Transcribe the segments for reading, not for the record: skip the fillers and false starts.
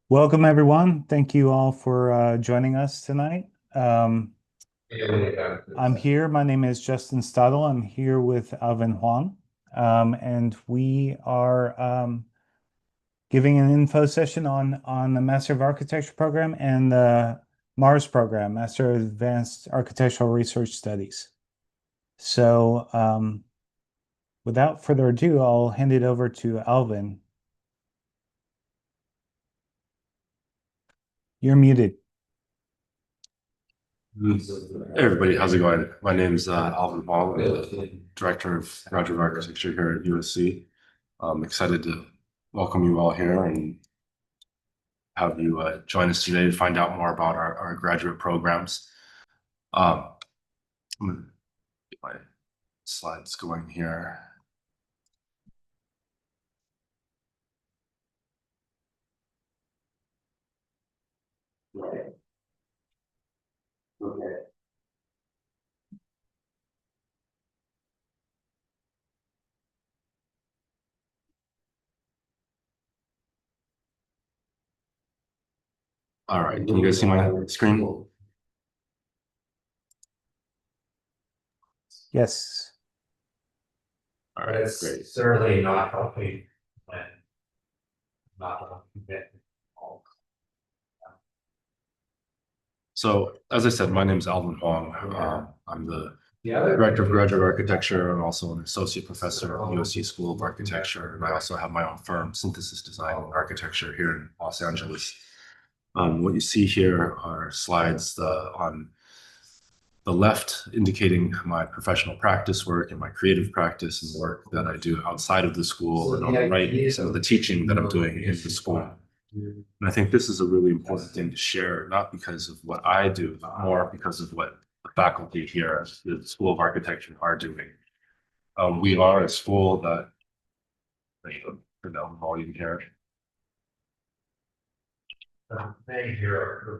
Welcome, everyone. Thank you all for joining us tonight. I'm here. My name is Justin Stadel. I'm here with Alvin Huang, and we are giving an info session on the Master of Architecture program and the MARS program, Master of Advanced Architectural Research Studies. So, without further ado, I'll hand it over to Alvin. You're muted. Hey everybody, how's it going? My name's Alvin Huang. I'm the Director of Graduate Architecture here at USC. I'm excited to welcome you all here and have you join us today to find out more about our graduate programs. I'm going to get my slides going here. Okay. All right, can you guys see my screen? Yes. All right, great. Certainly not helping when not all. So, as I said, my name is Alvin Huang. I'm the Director of Graduate Architecture and also an Associate Professor at the USC School of Architecture. And I also have my own firm, Synthesis Design and Architecture, here in Los Angeles. What you see here are slides on the left indicating my professional practice work and my creative practice and work that I do outside of the school, and on the right, some of the teaching that I'm doing in the school. And I think this is a really important thing to share, not because of what I do, but more because of what the faculty here at the School of Architecture are doing. We are a school that, turn down the volume here.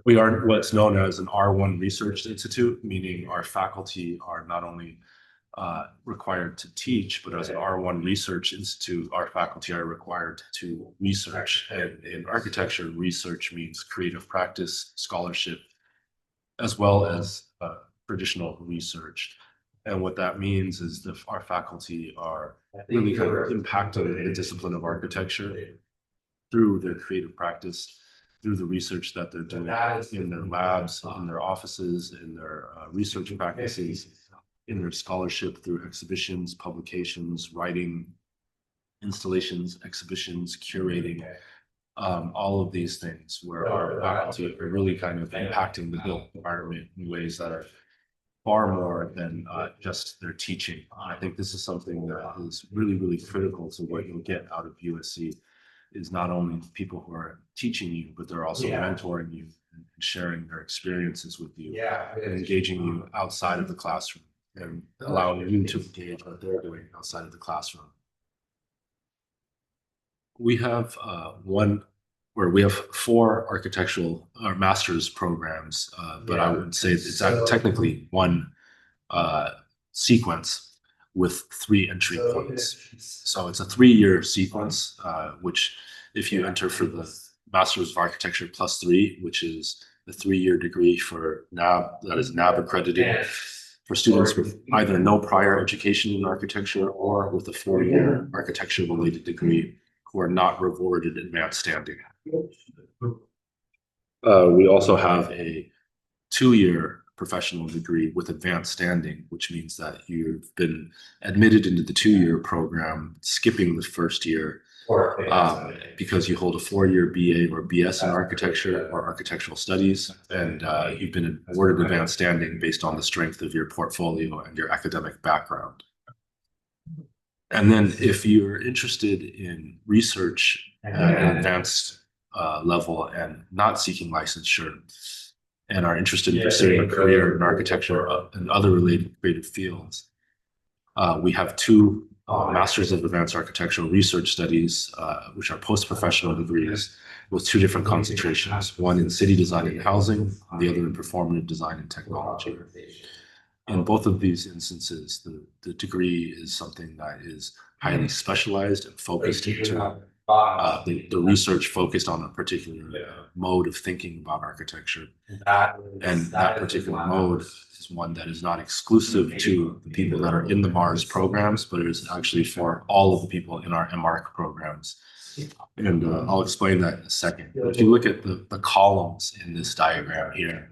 We are what's known as an R1 research institute, meaning our faculty are not only required to teach, but as an R1 research institute, our faculty are required to research. And in architecture, research means creative practice, scholarship, as well as traditional research. And what that means is that our faculty are really kind of impacting the discipline of architecture through their creative practice, through the research that they're doing in their labs, in their offices, in their research practices, in their scholarship through exhibitions, publications, writing, installations, exhibitions, curating, all of these things where our faculty are really kind of impacting the built environment in ways that are far more than just their teaching. I think this is something that is really, really critical to what you'll get out of USC, is not only people who are teaching you, but they're also mentoring you and sharing their experiences with you and engaging you outside of the classroom and allowing you to engage what they're doing outside of the classroom. We have we have 4 architectural or master's programs, but I would say it's technically one sequence with 3 entry points. So it's a 3-year sequence, which if you enter for the Master's of Architecture +3, which is the 3-year degree for NAB, that is NAB accredited for students with either no prior education in architecture or with a 4-year architecture related degree who are not rewarded advanced standing. We also have a 2-year professional degree with advanced standing, which means that you've been admitted into the 2-year program, skipping the first year, because you hold a 4-year BA or BS in architecture or architectural studies, and you've been awarded advanced standing based on the strength of your portfolio and your academic background. And then if you're interested in research at an advanced level and not seeking licensure, and are interested in pursuing a career in architecture and other related creative fields, we have 2 Masters of Advanced Architectural Research Studies, which are post-professional degrees with 2 different concentrations, one in city design and housing, and the other in performative design and technology. In both of these instances, the degree is something that is highly specialized and focused into the research focused on a particular mode of thinking about architecture. And that particular mode is one that is not exclusive to the people that are in the MARS programs, but it is actually for all of the people in our MARC programs. And I'll explain that in a second. If you look at the columns in this diagram here,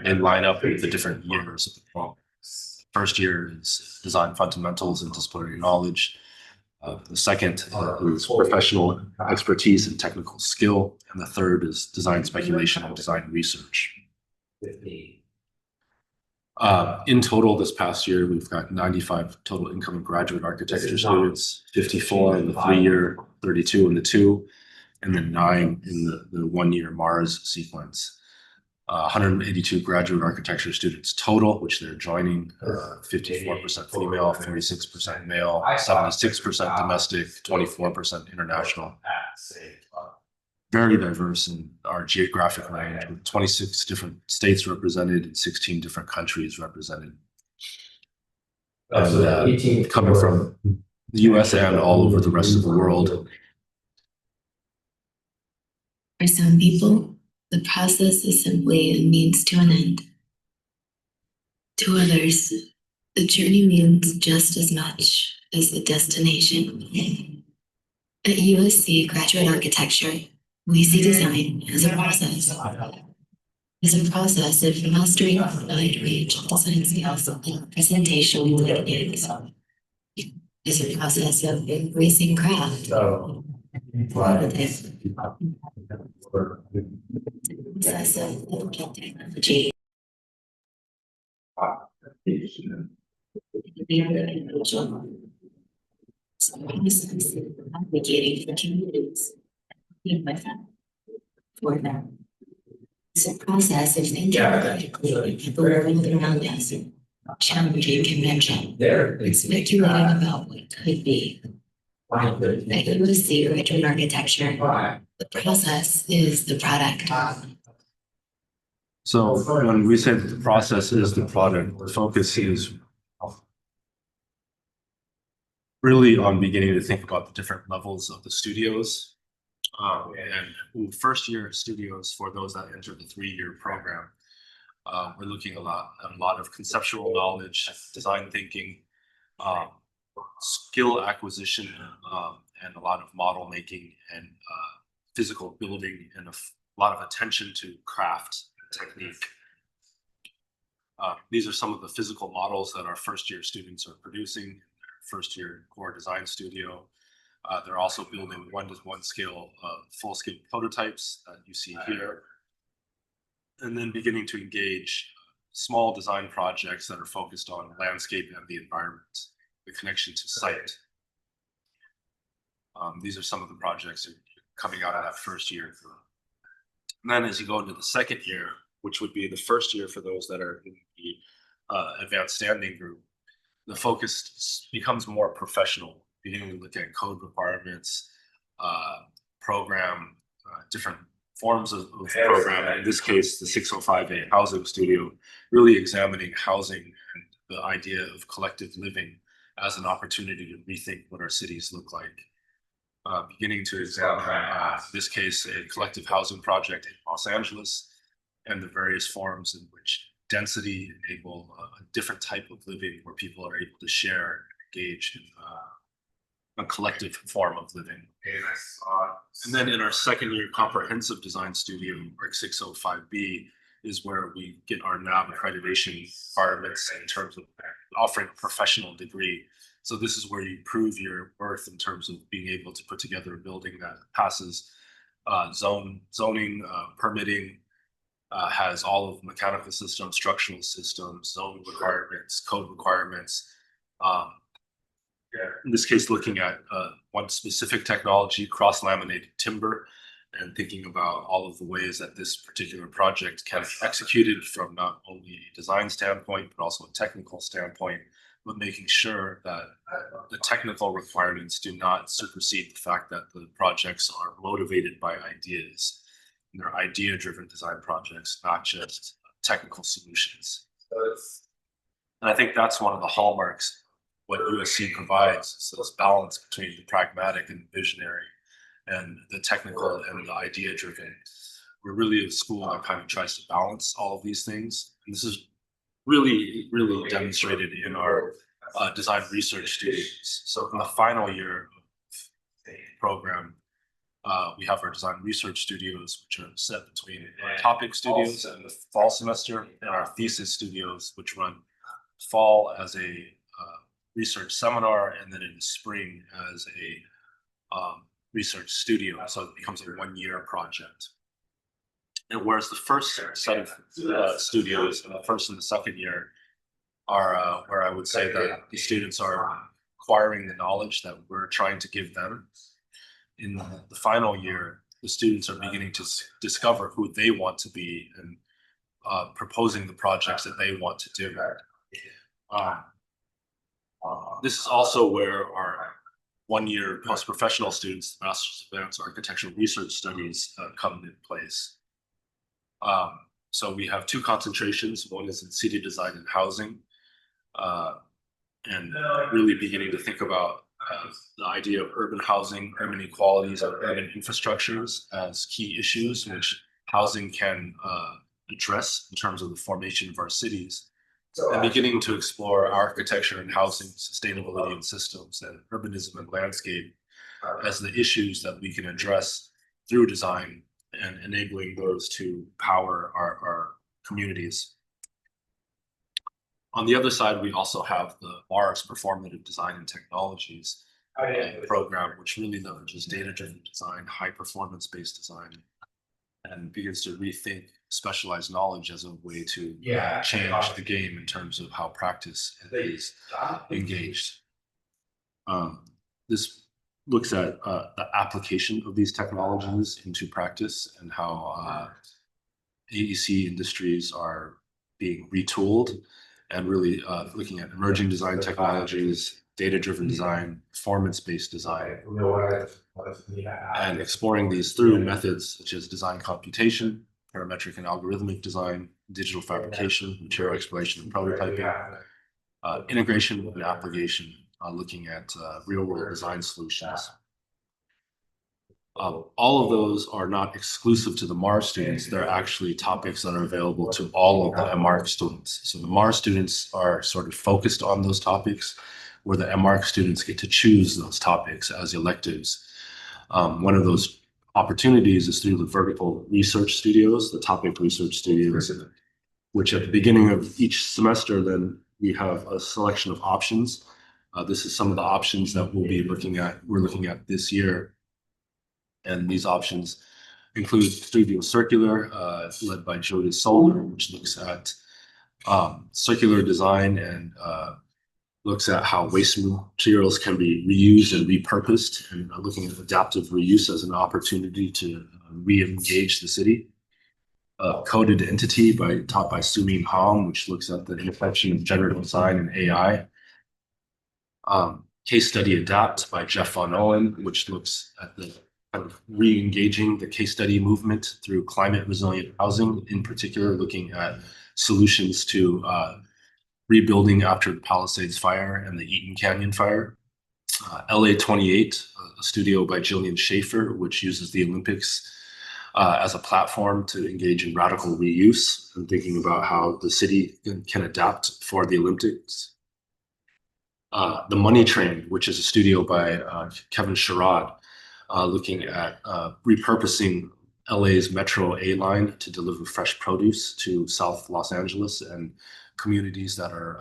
they line up with the different years of the program. First year is design fundamentals and disciplinary knowledge. The second is professional expertise and technical skill. And the third is design speculation and design research. In total, this past year, we've got 95 total incoming graduate architecture students, 54 in the 3-year, 32 in the 2, and then 9 in the 1-year MARS sequence. 182 graduate architecture students total, which they're joining, 54% female, 46% male, 76% domestic, 24% international. Very diverse in our geographic range, with 26 different states represented and 16 different countries represented. And coming from the US and all over the rest of the world. For some people, the process is simply a means to an end. To others, the journey means just as much as the destination. At USC Graduate Architecture, we see design as a process. As a process of mastering a wide range of design skills and presentation techniques. As a process of embracing craft. Process of looking technology. Advocating for communities. For them. It's a process of thinking critically at the world around us, challenging convention, and speculating about what could be. At USC Graduate Architecture, the process is the product. So when we say that the process is the product, the focus is really on beginning to think about the different levels of the studios. And first year studios, for those that enter the 3-year program, we're looking at a lot of conceptual knowledge, design thinking, skill acquisition, and a lot of model making and physical building, and a lot of attention to craft and technique. These are some of the physical models that our first year students are producing in their first year core design studio. They're also building 1-to-1 scale, full scale prototypes that you see here. And then beginning to engage small design projects that are focused on landscape and the environment, the connection to site. These are some of the projects that are coming out of that first year. And then as you go into the second year, which would be the first year for those that are in the advanced standing group, the focus becomes more professional, beginning to look at code requirements, program, different forms of program. In this case, the 605A Housing Studio, really examining housing and the idea of collective living as an opportunity to rethink what our cities look like. Beginning to examine, in this case, a collective housing project in Los Angeles and the various forms in which density enable a different type of living where people are able to share, engage in a collective form of living. And then in our second year comprehensive design studio, ARC 605B, is where we get our NAB accreditation requirements in terms of offering a professional degree. So this is where you prove your worth in terms of being able to put together a building that passes zoning, permitting, has all of mechanical systems, structural systems, zone requirements, code requirements. In this case, looking at one specific technology, cross-laminated timber, and thinking about all of the ways that this particular project can be executed from not only a design standpoint, but also a technical standpoint, but making sure that the technical requirements do not supersede the fact that the projects are motivated by ideas. And they're idea-driven design projects, not just technical solutions. And I think that's one of the hallmarks what USC provides is this balance between the pragmatic and visionary, and the technical and the idea driven. We're really a school that kind of tries to balance all of these things. And this is really demonstrated in our design research students. So in the final year of the program, we have our design research studios, which are set between our topic studios in the fall semester, and our thesis studios, which run fall as a research seminar, and then in the spring as a research studio. So it becomes a 1-year project. And whereas the first set of studios, in the first and the second year, are where I would say that the students are acquiring the knowledge that we're trying to give them. In the final year, the students are beginning to discover who they want to be and proposing the projects that they want to do. This is also where our 1-year post-professional students, the Master's of Advanced Architectural Research Studies, come into place. So we have 2 concentrations. One is in city design and housing, and really beginning to think about the idea of urban housing, urban inequalities, and urban infrastructures as key issues which housing can address in terms of the formation of our cities, and beginning to explore architecture and housing, sustainability and systems, and urbanism and landscape as the issues that we can address through design and enabling those to power our communities. On the other side, we also have the MARS Performative Design and Technologies program, which really leverages data-driven design, high-performance-based design, and begins to rethink specialized knowledge as a way to change the game in terms of how practice is engaged. This looks at the application of these technologies into practice and how AEC industries are being retooled, and really looking at emerging design technologies, data-driven design, performance-based design, and exploring these through methods such as design computation, parametric and algorithmic design, digital fabrication, material exploration and prototyping, integration and application, looking at real-world design solutions. All of those are not exclusive to the MARS students. They're actually topics that are available to all of the MARC students. So the MARS students are sort of focused on those topics, where the MARC students get to choose those topics as electives. One of those opportunities is through the vertical research studios, the topic research studios, which at the beginning of each semester, then we have a selection of options. This is some of the options that we're looking at this year. And these options include Studio Circular, led by Jody Solder, which looks at circular design and looks at how waste materials can be reused and repurposed, and looking at adaptive reuse as an opportunity to re-engage the city. Coded Entity taught by Sumin Hong, which looks at the intersection of generative design and AI. Case Study Adapt by Jeff Von Owen, which looks at the kind of re-engaging the case study movement through climate resilient housing, in particular looking at solutions to rebuilding after the Palisades fire and the Eaton Canyon fire. LA 28, a studio by Jillian Schaefer, which uses the Olympics as a platform to engage in radical reuse and thinking about how the city can adapt for the Olympics. The Money Train, which is a studio by Kevin Sherrod, looking at repurposing LA's Metro A line to deliver fresh produce to South Los Angeles and communities that are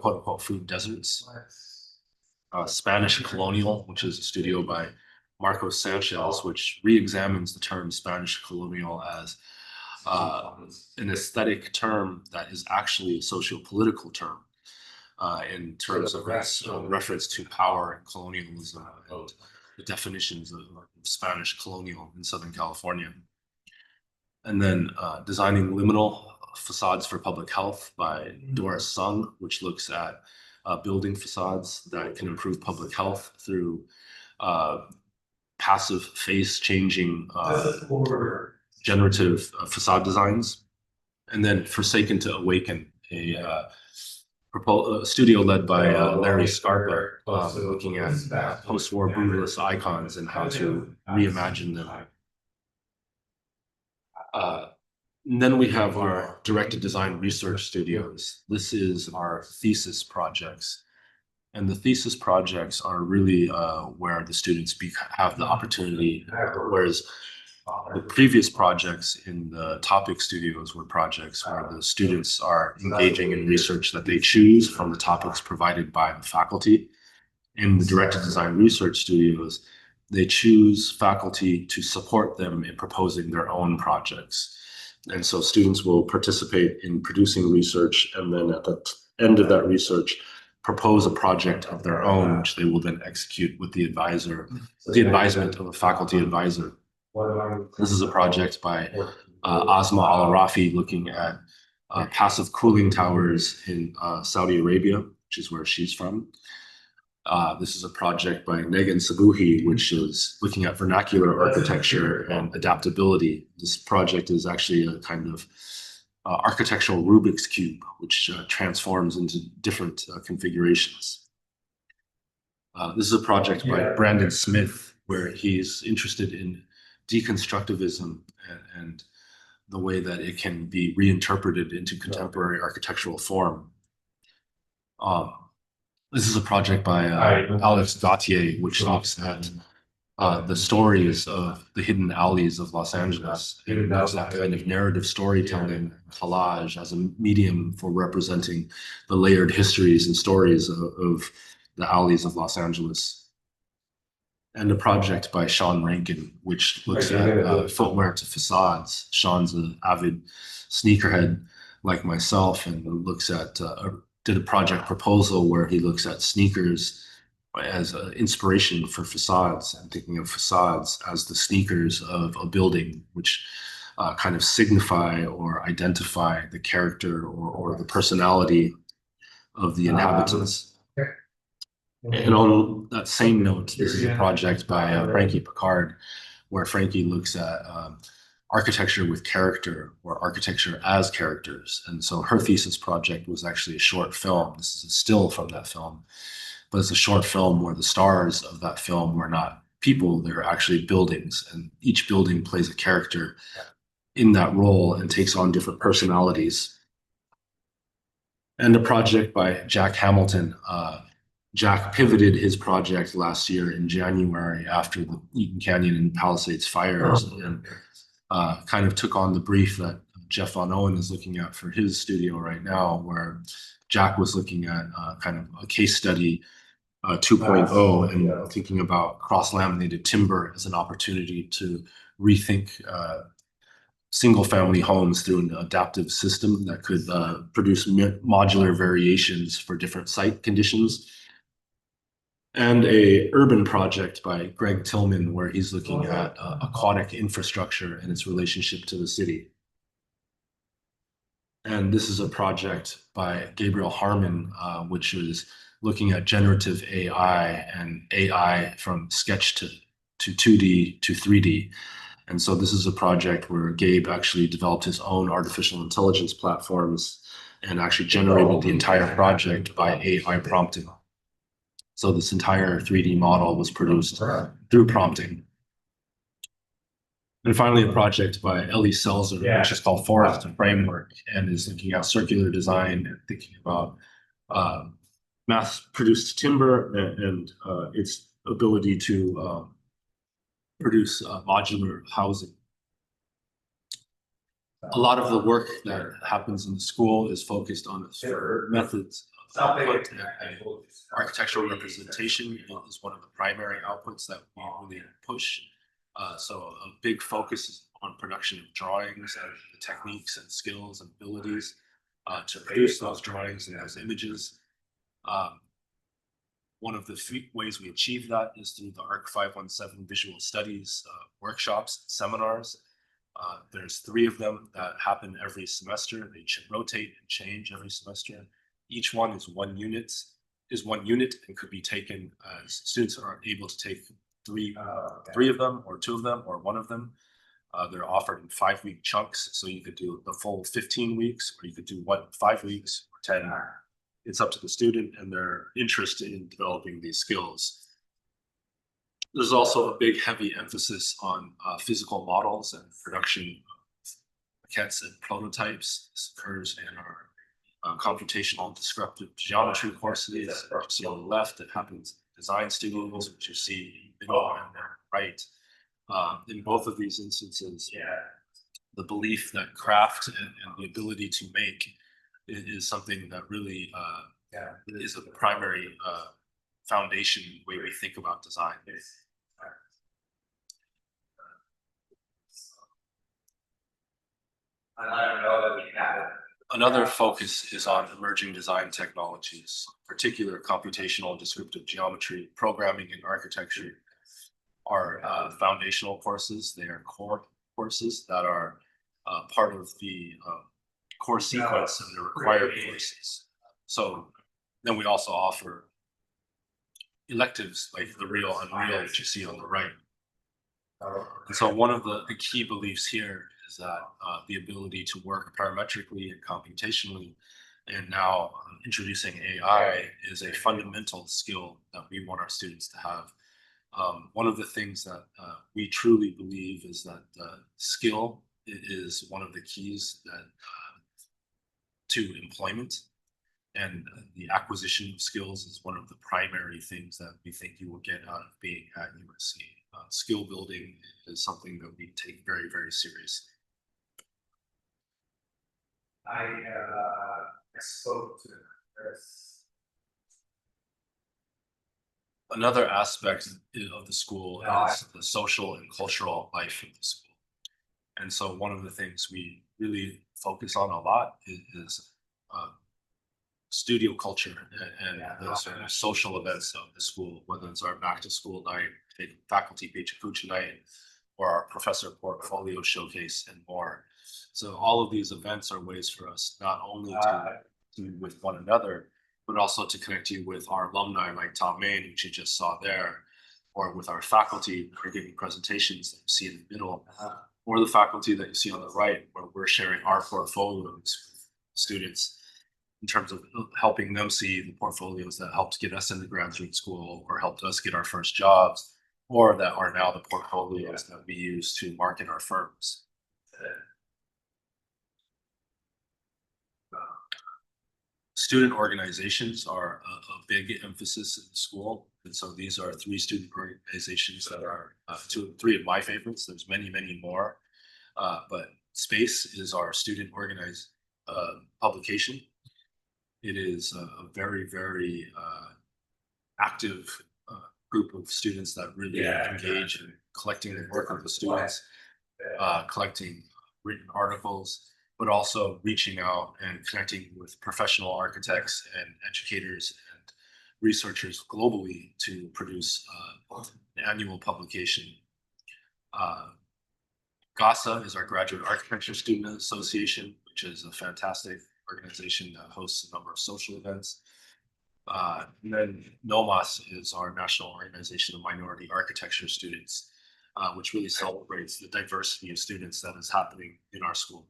quote unquote food deserts. Spanish Colonial, which is a studio by Marcos Sanchez, which re-examines the term Spanish colonial as an aesthetic term that is actually a socio-political term in terms of its reference to power and colonialism and the definitions of Spanish colonial in Southern California. And then Designing Liminal Facades for Public Health by Doris Sung, which looks at building facades that can improve public health through passive face changing generative facade designs. And then Forsaken to Awaken, a studio led by Larry Scarpa, looking at post-war brutalist icons and how to reimagine them. And then we have our directed design research studios. This is our thesis projects. And the thesis projects are really where the students have the opportunity, whereas the previous projects in the topic studios were projects where the students are engaging in research that they choose from the topics provided by the faculty. In the directed design research studios, they choose faculty to support them in proposing their own projects. And so students will participate in producing research, and then at the end of that research, propose a project of their own, which they will then execute with the advisement of a faculty advisor. This is a project by Asma Al-Arafi looking at passive cooling towers in Saudi Arabia, which is where she's from. This is a project by Negan Sabuhi, which is looking at vernacular architecture and adaptability. This project is actually a kind of architectural Rubik's Cube, which transforms into different configurations. This is a project by Brandon Smith, where he's interested in deconstructivism and the way that it can be reinterpreted into contemporary architectural form. This is a project by Alex Gautier, which looks at the stories of the hidden alleys of Los Angeles. It looks at kind of narrative storytelling, collage as a medium for representing the layered histories and stories of the alleys of Los Angeles. And a project by Sean Rankin, which looks at footwear to facades. Sean's an avid sneakerhead like myself, and looks at did a project proposal where he looks at sneakers as an inspiration for facades, and thinking of facades as the sneakers of a building, which kind of signify or identify the character or the personality of the inhabitants. And on that same note, this is a project by Frankie Picard, where Frankie looks at architecture with character, or architecture as characters. And so her thesis project was actually a short film. This is a still from that film, but it's a short film where the stars of that film were not people, they're actually buildings, and each building plays a character in that role and takes on different personalities. And a project by Jack Hamilton. Jack pivoted his project last year in January after the Eaton Canyon and Palisades fires, and kind of took on the brief that Jeff Von Owen is looking at for his studio right now, where Jack was looking at kind of a case study 2.0 and thinking about cross-laminated timber as an opportunity to rethink single-family homes through an adaptive system that could produce modular variations for different site conditions. And a urban project by Greg Tillman, where he's looking at aquatic infrastructure and its relationship to the city. And this is a project by Gabriel Harmon, which is looking at generative AI and AI from sketch to 2D to 3D. And so this is a project where Gabe actually developed his own artificial intelligence platforms and actually generated the entire project by AI prompting. So this entire 3D model was produced through prompting. And finally, a project by Ellie Selzer, which is called Forest Framework, and is looking at circular design and thinking about mass-produced timber and its ability to produce modular housing. A lot of the work that happens in the school is focused on methods of output, and architectural representation is one of the primary outputs that we really push. So a big focus is on production of drawings and the techniques and skills and abilities to produce those drawings and those images. One of the ways we achieve that is through the ARC 517 visual studies workshops, seminars. There's 3 of them that happen every semester. They rotate and change every semester. Each one is 1 unit, and could be taken as students are able to take 3 of them, or 2 of them, or 1 of them. They're offered in 5-week chunks, so you could do the full 15 weeks, or you could do 5 weeks or 10. it's up to the student and their interest in developing these skills. There's also a big, heavy emphasis on physical models and production of maquettes and prototypes. This occurs in our computational descriptive geometry courses. You see on the left, it happens in design studios, which you see in the middle and right. In both of these instances, the belief that craft and the ability to make is something that really is a primary foundation way we think about design. Another focus is on emerging design technologies, particular computational and descriptive geometry, programming, and architecture are foundational courses. They are core courses that are part of the core sequence and the required courses. So then we also offer electives like the Real Unreal, which you see on the right. And so one of the key beliefs here is that the ability to work parametrically and computationally, and now introducing AI, is a fundamental skill that we want our students to have. One of the things that we truly believe is that skill is one of the keys that to employment, and the acquisition of skills is one of the primary things that we think you will get out of being at USC. Skill building is something that we take very, very seriously. I spoke to Chris. Another aspect of the school is the social and cultural life of the school. And so one of the things we really focus on a lot is studio culture and the sort of social events of the school, whether it's our back to school night, faculty Pechakucha night, or our professor portfolio showcase, and more. So all of these events are ways for us not only to with one another, but also to connect you with our alumni like Tom Main, which you just saw there, or with our faculty who are giving presentations that you see in the middle, or the faculty that you see on the right, where we're sharing our portfolios with students in terms of helping them see the portfolios that helped get us into graduate school or helped us get our first jobs, or that are now the portfolios that we use to market our firms. Student organizations are a big emphasis in the school. And so these are 3 student organizations that are 3 of my favorites. There's many, many more. But SPACE is our student organized publication. It is a very, very active group of students that really engage in collecting the work of the students, collecting written articles, but also reaching out and connecting with professional architects and educators and researchers globally to produce an annual publication. GASA is our Graduate Architecture Student Association, which is a fantastic organization that hosts a number of social events. And then NOMAS is our National Organization of Minority Architecture Students, which really celebrates the diversity of students that is happening in our school.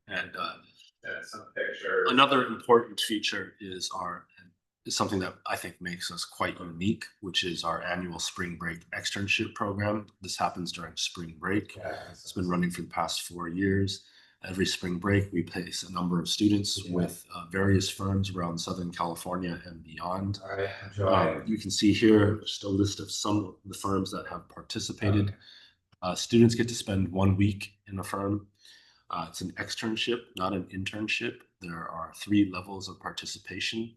And another important feature is something that I think makes us quite unique, which is our annual spring break externship program. This happens during spring break. It's been running for the past 4 years. Every spring break, we place a number of students with various firms around Southern California and beyond. You can see here just a list of some of the firms that have participated. Students get to spend 1 week in a firm. It's an externship, not an internship. There are 3 levels of participation.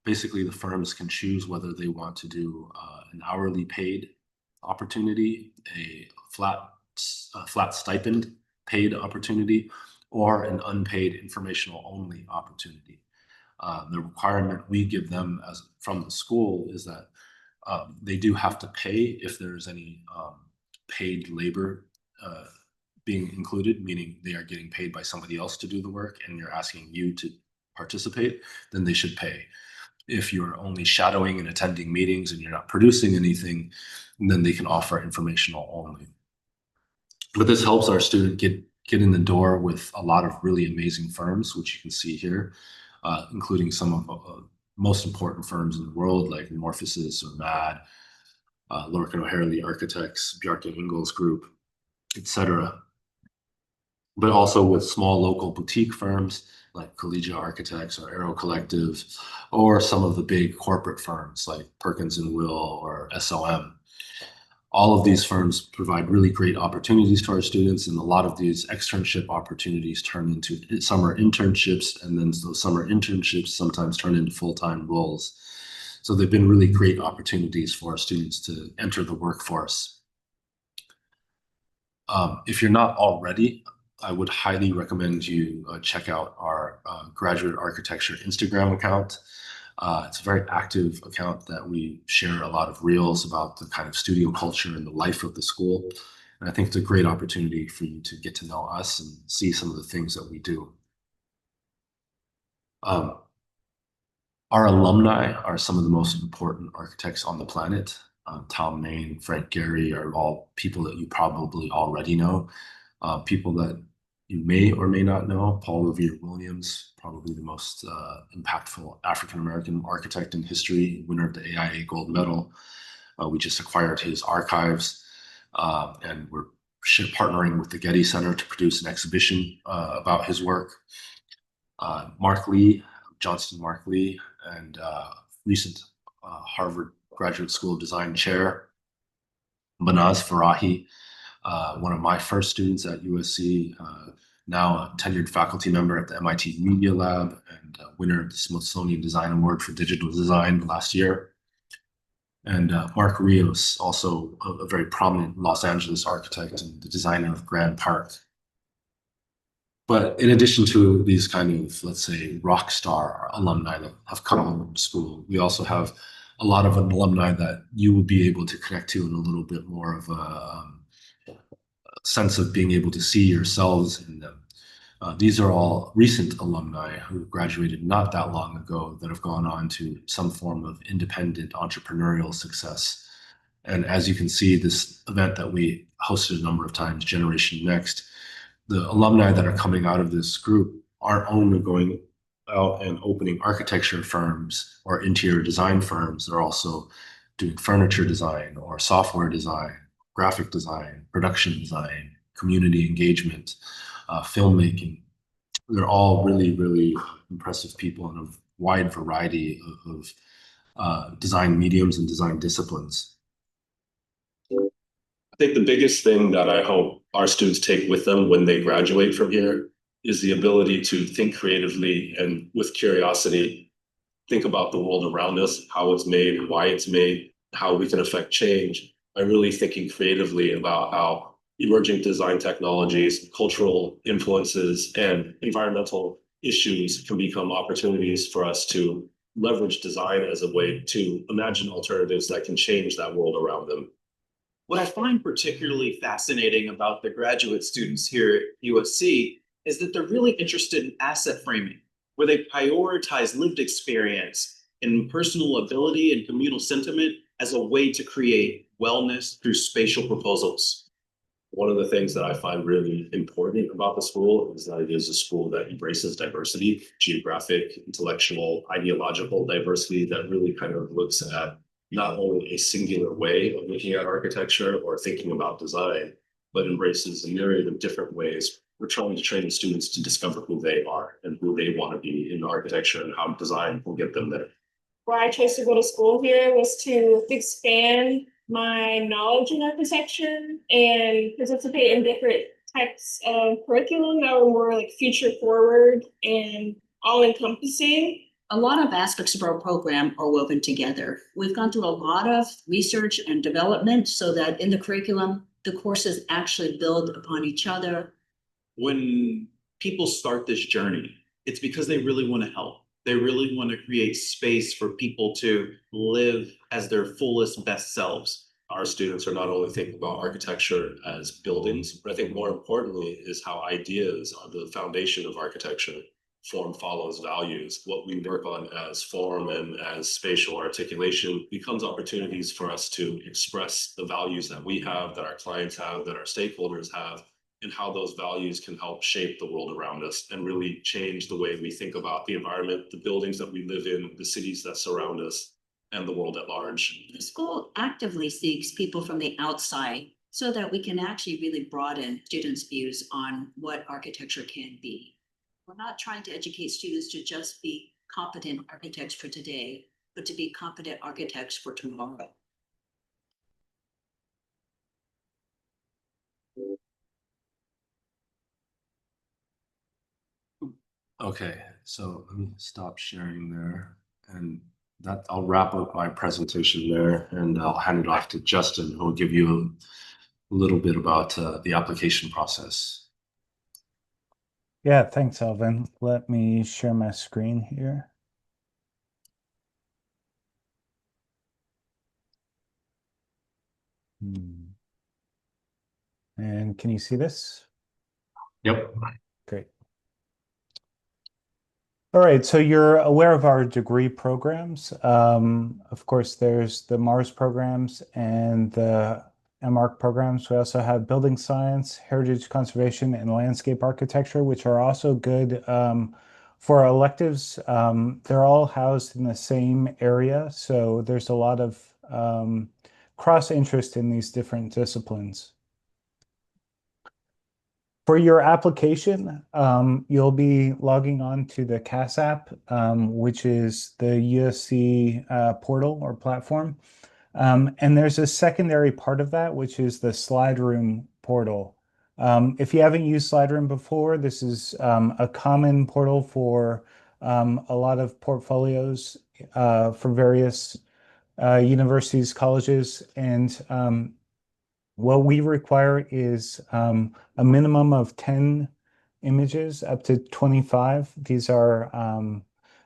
Basically, the firms can choose whether they want to do an hourly paid opportunity, a flat stipend paid opportunity, or an unpaid informational only opportunity. The requirement we give them from the school is that they do have to pay if there's any paid labor being included, meaning they are getting paid by somebody else to do the work and you're asking you to participate, then they should pay. If you're only shadowing and attending meetings and you're not producing anything, then they can offer informational only. But this helps our student get in the door with a lot of really amazing firms, which you can see here. including some of the most important firms in the world like Morphosis or MAD, Lorcan O'Harely Architects, Bjarke Ingels Group, etc. But also with small local boutique firms like Collegia Architects or Aero Collective, or some of the big corporate firms like Perkins and Will or SOM. All of these firms provide really great opportunities to our students, and a lot of these externship opportunities turn into summer internships, and then those summer internships sometimes turn into full-time roles. So they've been really great opportunities for our students to enter the workforce. If you're not already, I would highly recommend you check out our Graduate Architecture Instagram account. It's a very active account that we share a lot of reels about the kind of studio culture and the life of the school. And I think it's a great opportunity for you to get to know us and see some of the things that we do. Our alumni are some of the most important architects on the planet. Tom Main, Frank Gehry are all people that you probably already know. People that you may or may not know, Paul Revere Williams, probably the most impactful African-American architect in history, winner of the AIA Gold Medal. We just acquired his archives, and we're partnering with the Getty Center to produce an exhibition about his work. Mark Lee, Johnston Mark Lee, and recent Harvard Graduate School of Design chair, Banaz Farahi, one of my first students at USC, now a tenured faculty member at the MIT Media Lab and winner of the Smithsonian Design Award for Digital Design last year. And Mark Rios, also a very prominent Los Angeles architect and the designer of Grand Park. But in addition to these kind of, let's say, rock star alumni that have come from school, we also have a lot of alumni that you will be able to connect to in a little bit more of a sense of being able to see yourselves in them. These are all recent alumni who graduated not that long ago that have gone on to some form of independent entrepreneurial success. And as you can see, this event that we hosted a number of times, Generation Next, the alumni that are coming out of this group aren't only going out and opening architecture firms or interior design firms, they're also doing furniture design or software design, graphic design, production design, community engagement, filmmaking. They're all really, really impressive people in a wide variety of design mediums and design disciplines. I think the biggest thing that I hope our students take with them when they graduate from here is the ability to think creatively and with curiosity, think about the world around us, how it's made, why it's made, how we can affect change, by really thinking creatively about how emerging design technologies, cultural influences, and environmental issues can become opportunities for us to leverage design as a way to imagine alternatives that can change that world around them. What I find particularly fascinating about the graduate students here at USC is that they're really interested in asset framing, where they prioritize lived experience and personal ability and communal sentiment as a way to create wellness through spatial proposals. One of the things that I find really important about the school is that it is a school that embraces diversity, geographic, intellectual, ideological diversity that really kind of looks at not only a singular way of looking at architecture or thinking about design, but embraces a myriad of different ways. We're trying to train students to discover who they are and who they want to be in architecture and how design will get them there. Why I chose to go to school here was to expand my knowledge in architecture and participate in different types of curriculum that were more like future forward and all encompassing. A lot of aspects of our program are woven together. We've gone through a lot of research and development so that in the curriculum, the courses actually build upon each other. When people start this journey, it's because they really want to help. They really want to create space for people to live as their fullest, best selves. Our students are not only thinking about architecture as buildings, but I think more importantly is how ideas are the foundation of architecture. Form follows values. What we work on as form and as spatial articulation becomes opportunities for us to express the values that we have, that our clients have, that our stakeholders have, and how those values can help shape the world around us and really change the way we think about the environment, the buildings that we live in, the cities that surround us, and the world at large. The school actively seeks people from the outside so that we can actually really broaden students' views on what architecture can be. We're not trying to educate students to just be competent architects for today, but to be competent architects for tomorrow. Okay, so let me stop sharing there, and that I'll wrap up my presentation there, and I'll hand it off to Justin, who will give you a little bit about the application process. Yeah, thanks, Alvin. Let me share my screen here. And can you see this? Yep. Great. All right, so you're aware of our degree programs. Of course, there's the MARS programs and the MArch programs. We also have building science, heritage conservation, and landscape architecture, which are also good for our electives. They're all housed in the same area, so there's a lot of cross interest in these different disciplines. For your application, you'll be logging on to the CAS app, which is the USC portal or platform. And there's a secondary part of that, which is the SlideRoom portal. If you haven't used SlideRoom before, this is a common portal for a lot of portfolios for various universities, colleges, and what we require is a minimum of 10 images up to 25. These are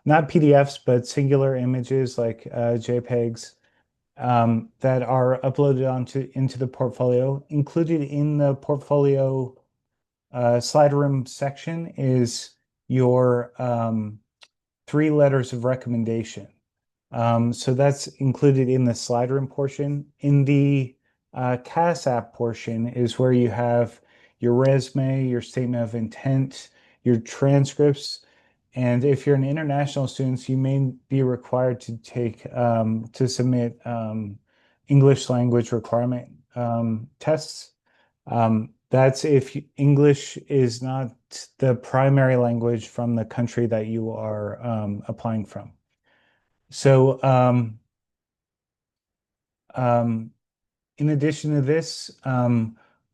not PDFs, but singular images like JPEGs that are uploaded into the portfolio. Included in the portfolio SlideRoom section is your 3 letters of recommendation. So that's included in the SlideRoom portion. In the CAS app portion is where you have your resume, your statement of intent, your transcripts, and if you're an international student, you may be required to take to submit English language requirement tests. That's if English is not the primary language from the country that you are applying from. So in addition to this,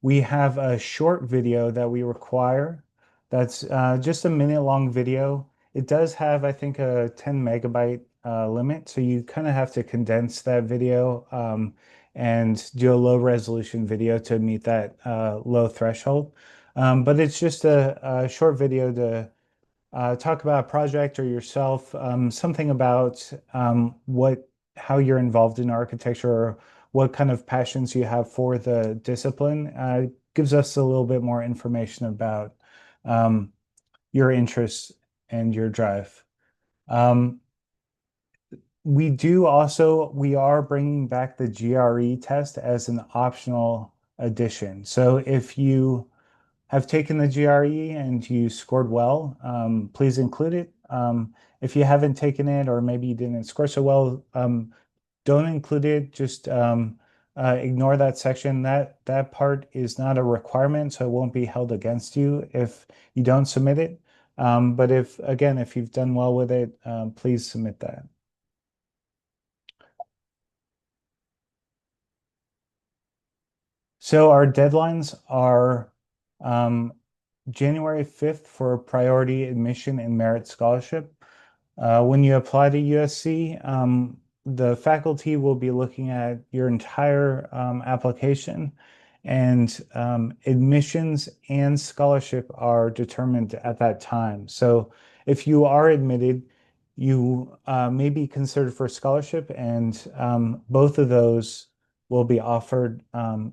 we have a short video that we require. That's just a minute-long video. It does have, I think, a 10 megabyte limit, so you kind of have to condense that video and do a low-resolution video to meet that low threshold. But it's just a short video to talk about a project or yourself, something about how you're involved in architecture or what kind of passions you have for the discipline. Gives us a little bit more information about your interests and your drive. We are bringing back the GRE test as an optional addition. So if you have taken the GRE and you scored well, please include it. If you haven't taken it or maybe you didn't score so well, don't include it. Just ignore that section. That part is not a requirement, so it won't be held against you if you don't submit it. But if you've done well with it, please submit that. So our deadlines are January 5th for priority admission and merit scholarship. When you apply to USC, the faculty will be looking at your entire application, and admissions and scholarship are determined at that time. So if you are admitted, you may be considered for scholarship, and both of those will be offered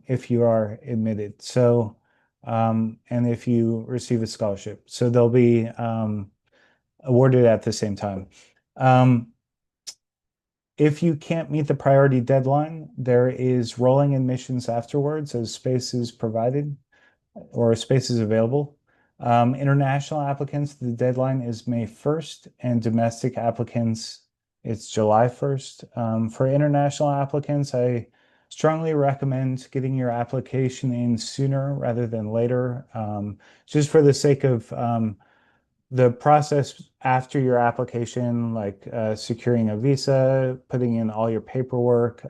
if you are admitted. So and if you receive a scholarship, so they'll be awarded at the same time. If you can't meet the priority deadline, there is rolling admissions afterwards as space is provided. or spaces available. International applicants, the deadline is May 1st, and domestic applicants, it's July 1st. For international applicants, I strongly recommend getting your application in sooner rather than later, just for the sake of the process after your application, like securing a visa, putting in all your paperwork,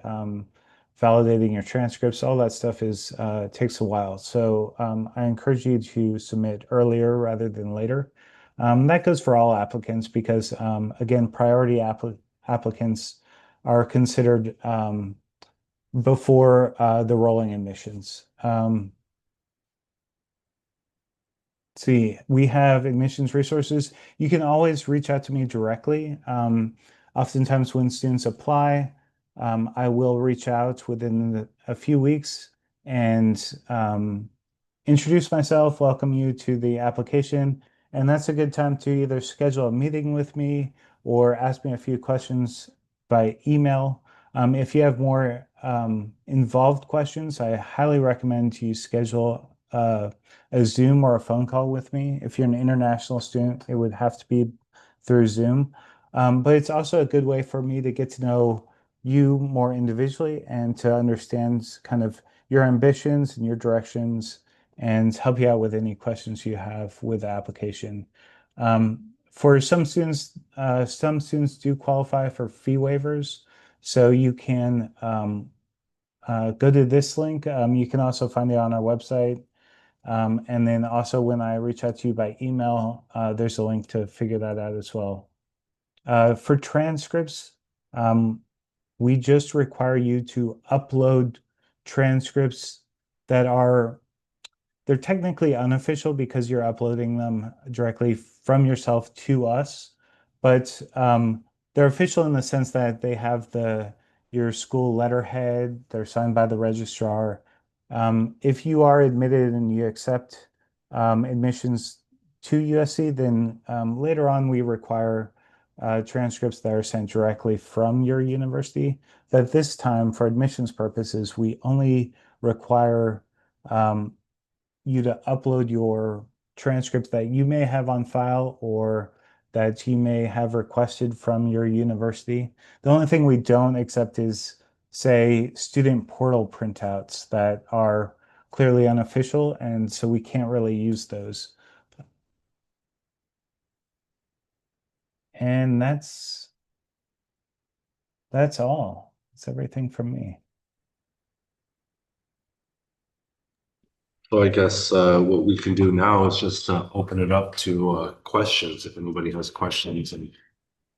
validating your transcripts, all that stuff is takes a while. So I encourage you to submit earlier rather than later. That goes for all applicants because again, priority applicants are considered before the rolling admissions. See, we have admissions resources. You can always reach out to me directly. Oftentimes when students apply, I will reach out within a few weeks and introduce myself, welcome you to the application. And that's a good time to either schedule a meeting with me or ask me a few questions by email. If you have more involved questions, I highly recommend you schedule a Zoom or a phone call with me. If you're an international student, it would have to be through Zoom. But it's also a good way for me to get to know you more individually and to understand kind of your ambitions and your directions and help you out with any questions you have with the application. For some students do qualify for fee waivers. So you can go to this link. You can also find it on our website. And then also when I reach out to you by email, there's a link to figure that out as well. For transcripts, we just require you to upload transcripts that they're technically unofficial because you're uploading them directly from yourself to us, but they're official in the sense that they have your school letterhead, they're signed by the registrar. If you are admitted and you accept admissions to USC, then later on we require transcripts that are sent directly from your university. But this time, for admissions purposes, we only require you to upload your transcripts that you may have on file or that you may have requested from your university. The only thing we don't accept is, say, student portal printouts that are clearly unofficial, and so we can't really use those. And that's all. That's everything from me. So I guess what we can do now is just open it up to questions if anybody has questions. And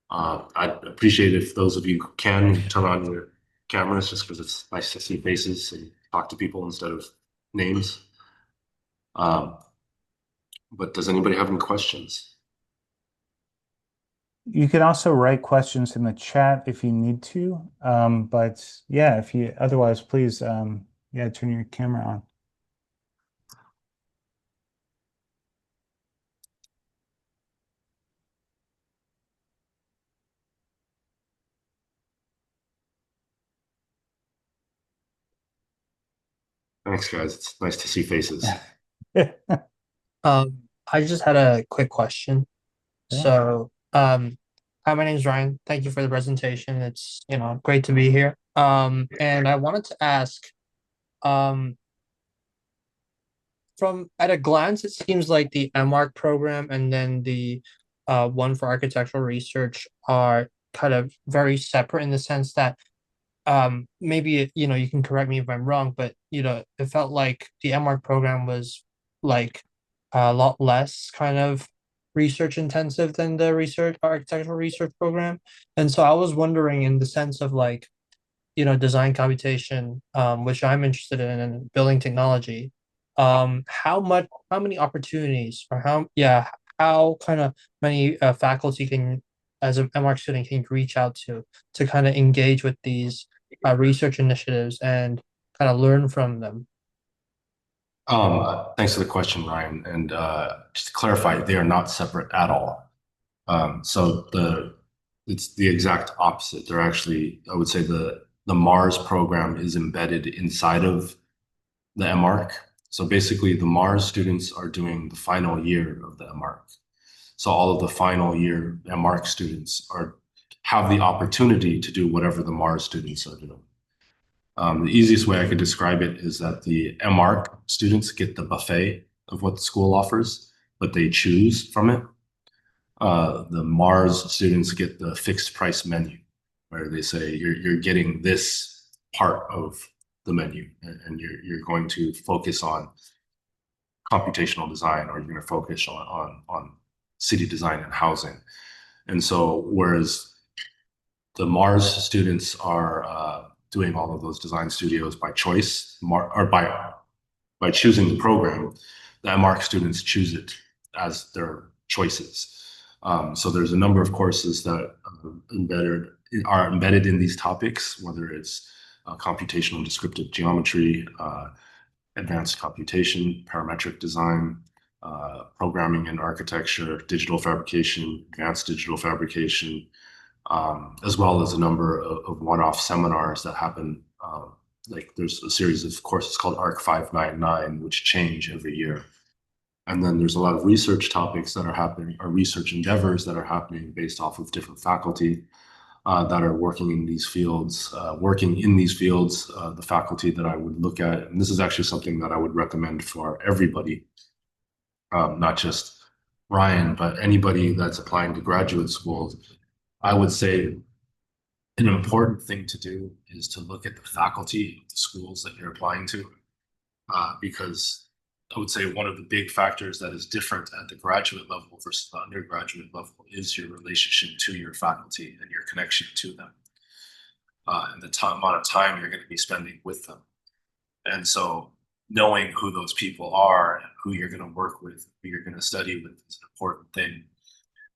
I'd appreciate if those of you can turn on your cameras just because it's nice to see faces and talk to people instead of names. But does anybody have any questions? You can also write questions in the chat if you need to. But yeah, otherwise, please, yeah, turn your camera on. Thanks, guys. It's nice to see faces. I just had a quick question. Yeah. So, hi, my name is Ryan. Thank you for the presentation. It's, great to be here. And I wanted to ask, from at a glance, it seems like the MArch program and then the one for architectural research are kind of very separate in the sense that maybe you can correct me if I'm wrong, but it felt like the MArch program was like a lot less kind of research intensive than the architectural research program. And so I was wondering in the sense of like, design computation, which I'm interested in, and building technology, how many opportunities or how kind of many faculty can, as a MArch student, can reach out to kind of engage with these research initiatives and kind of learn from them? Thanks for the question, Ryan. And just to clarify, they are not separate at all. So it's the exact opposite. They're actually, I would say the MARS program is embedded inside of the MArch. So basically, the Mars students are doing the final year of the MArC. So all of the final year MArC students have the opportunity to do whatever the Mars students are doing. The easiest way I could describe it is that the MArC students get the buffet of what the school offers, but they choose from it. The Mars students get the fixed price menu, where they say you're getting this part of the menu, and you're going to focus on computational design, or you're going to focus on city design and housing. And so, whereas the Mars students are doing all of those design studios by choice, or by choosing the program, the MArC students choose it as their choices. So there's a number of courses that are embedded in these topics, whether it's computational descriptive geometry, advanced computation, parametric design, programming and architecture, digital fabrication, advanced digital fabrication, as well as a number of one-off seminars that happen. Like there's a series of courses called ARC 599, which change every year. And then there's a lot of research topics that are happening, or research endeavors that are happening based off of different faculty that are working in these fields. The faculty that I would look at, and this is actually something that I would recommend for everybody, not just Ryan, but anybody that's applying to graduate schools. I would say an important thing to do is to look at the faculty of the schools that you're applying to, because I would say one of the big factors that is different at the graduate level versus the undergraduate level is your relationship to your faculty and your connection to them, and the amount of time you're going to be spending with them. And so knowing who those people are and who you're going to work with, who you're going to study with, is an important thing.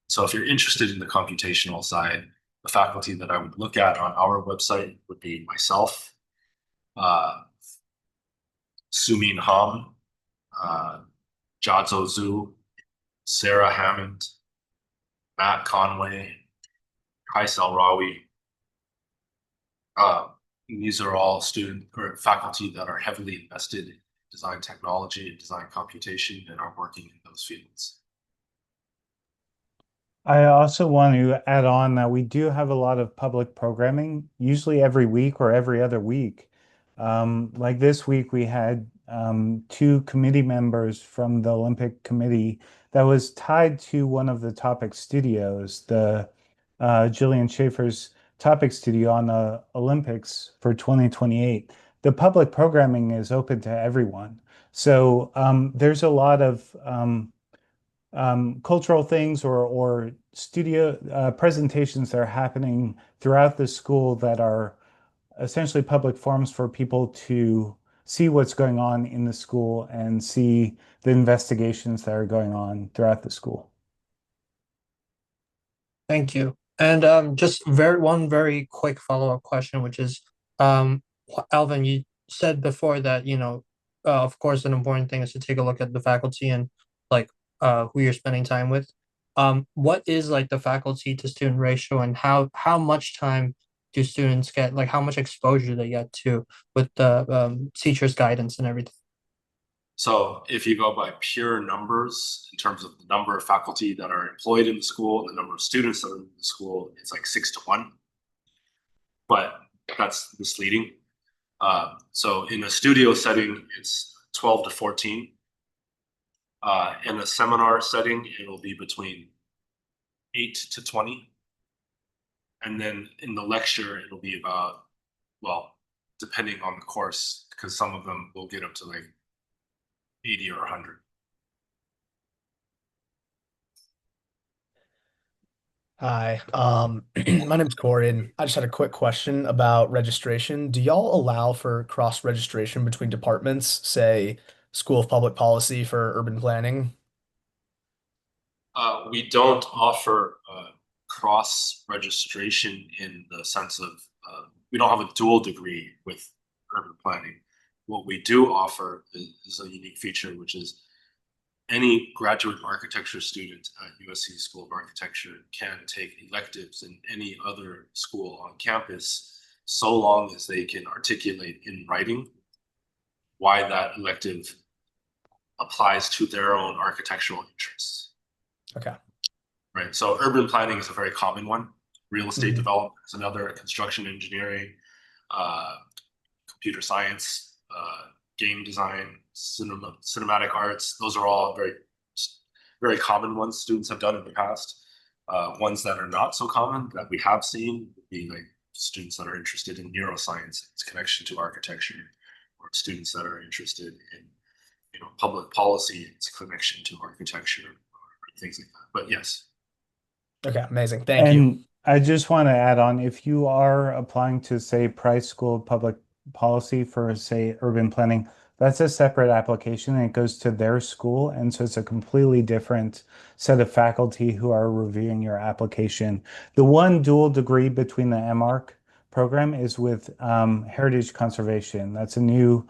So if you're interested in the computational side, the faculty that I would look at on our website would be myself, Sumin Ham, Jadzo Zhu, Sarah Hammond, Matt Conway, Kaisel Rawi. These are all student or faculty that are heavily invested in design technology and design computation and are working in those fields. I also want to add on that we do have a lot of public programming, usually every week or every other week. Like this week, we had 2 committee members from the Olympic Committee that was tied to one of the topic studios, the Jillian Schaefer's topic studio on the Olympics for 2028. The public programming is open to everyone. So there's a lot of cultural things or studio presentations that are happening throughout the school that are essentially public forums for people to see what's going on in the school and see the investigations that are going on throughout the school. Thank you. And just one very quick follow-up question, which is, Alvin, you said before that, of course, an important thing is to take a look at the faculty and like who you're spending time with. What is like the faculty to student ratio, and how much time do students get, like how much exposure they get to with the teachers' guidance and everything? So if you go by pure numbers, in terms of the number of faculty that are employed in the school and the number of students that are in the school, it's like 6-to-1, but that's misleading. So in a studio setting, it's 12-to-14. In a seminar setting, it'll be between 8-to-20. And then in the lecture, it'll be about, well, depending on the course, because some of them will get up to like 80 or 100. Hi, my name's Corey, and I just had a quick question about registration. Do y'all allow for cross registration between departments, say School of Public Policy for urban planning? We don't offer cross registration in the sense of we don't have a dual degree with urban planning. What we do offer is a unique feature, which is any graduate architecture student at USC School of Architecture can take electives in any other school on campus, so long as they can articulate in writing why that elective applies to their own architectural interests. Okay. Right. So urban planning is a very common one. Real estate Mhm. development is another. Construction engineering, computer science, game design, cinematic arts. Those are all very common ones students have done in the past. Ones that are not so common that we have seen would be like students that are interested in neuroscience, its connection to architecture, or students that are interested in public policy, its connection to architecture, or things like that. But yes. Okay, amazing. Thank you. And I just want to add on, if you are applying to, say, Price School of Public Policy for, say, urban planning, that's a separate application and it goes to their school. And so it's a completely different set of faculty who are reviewing your application. The one dual degree between the MArch program is with Heritage Conservation. That's a new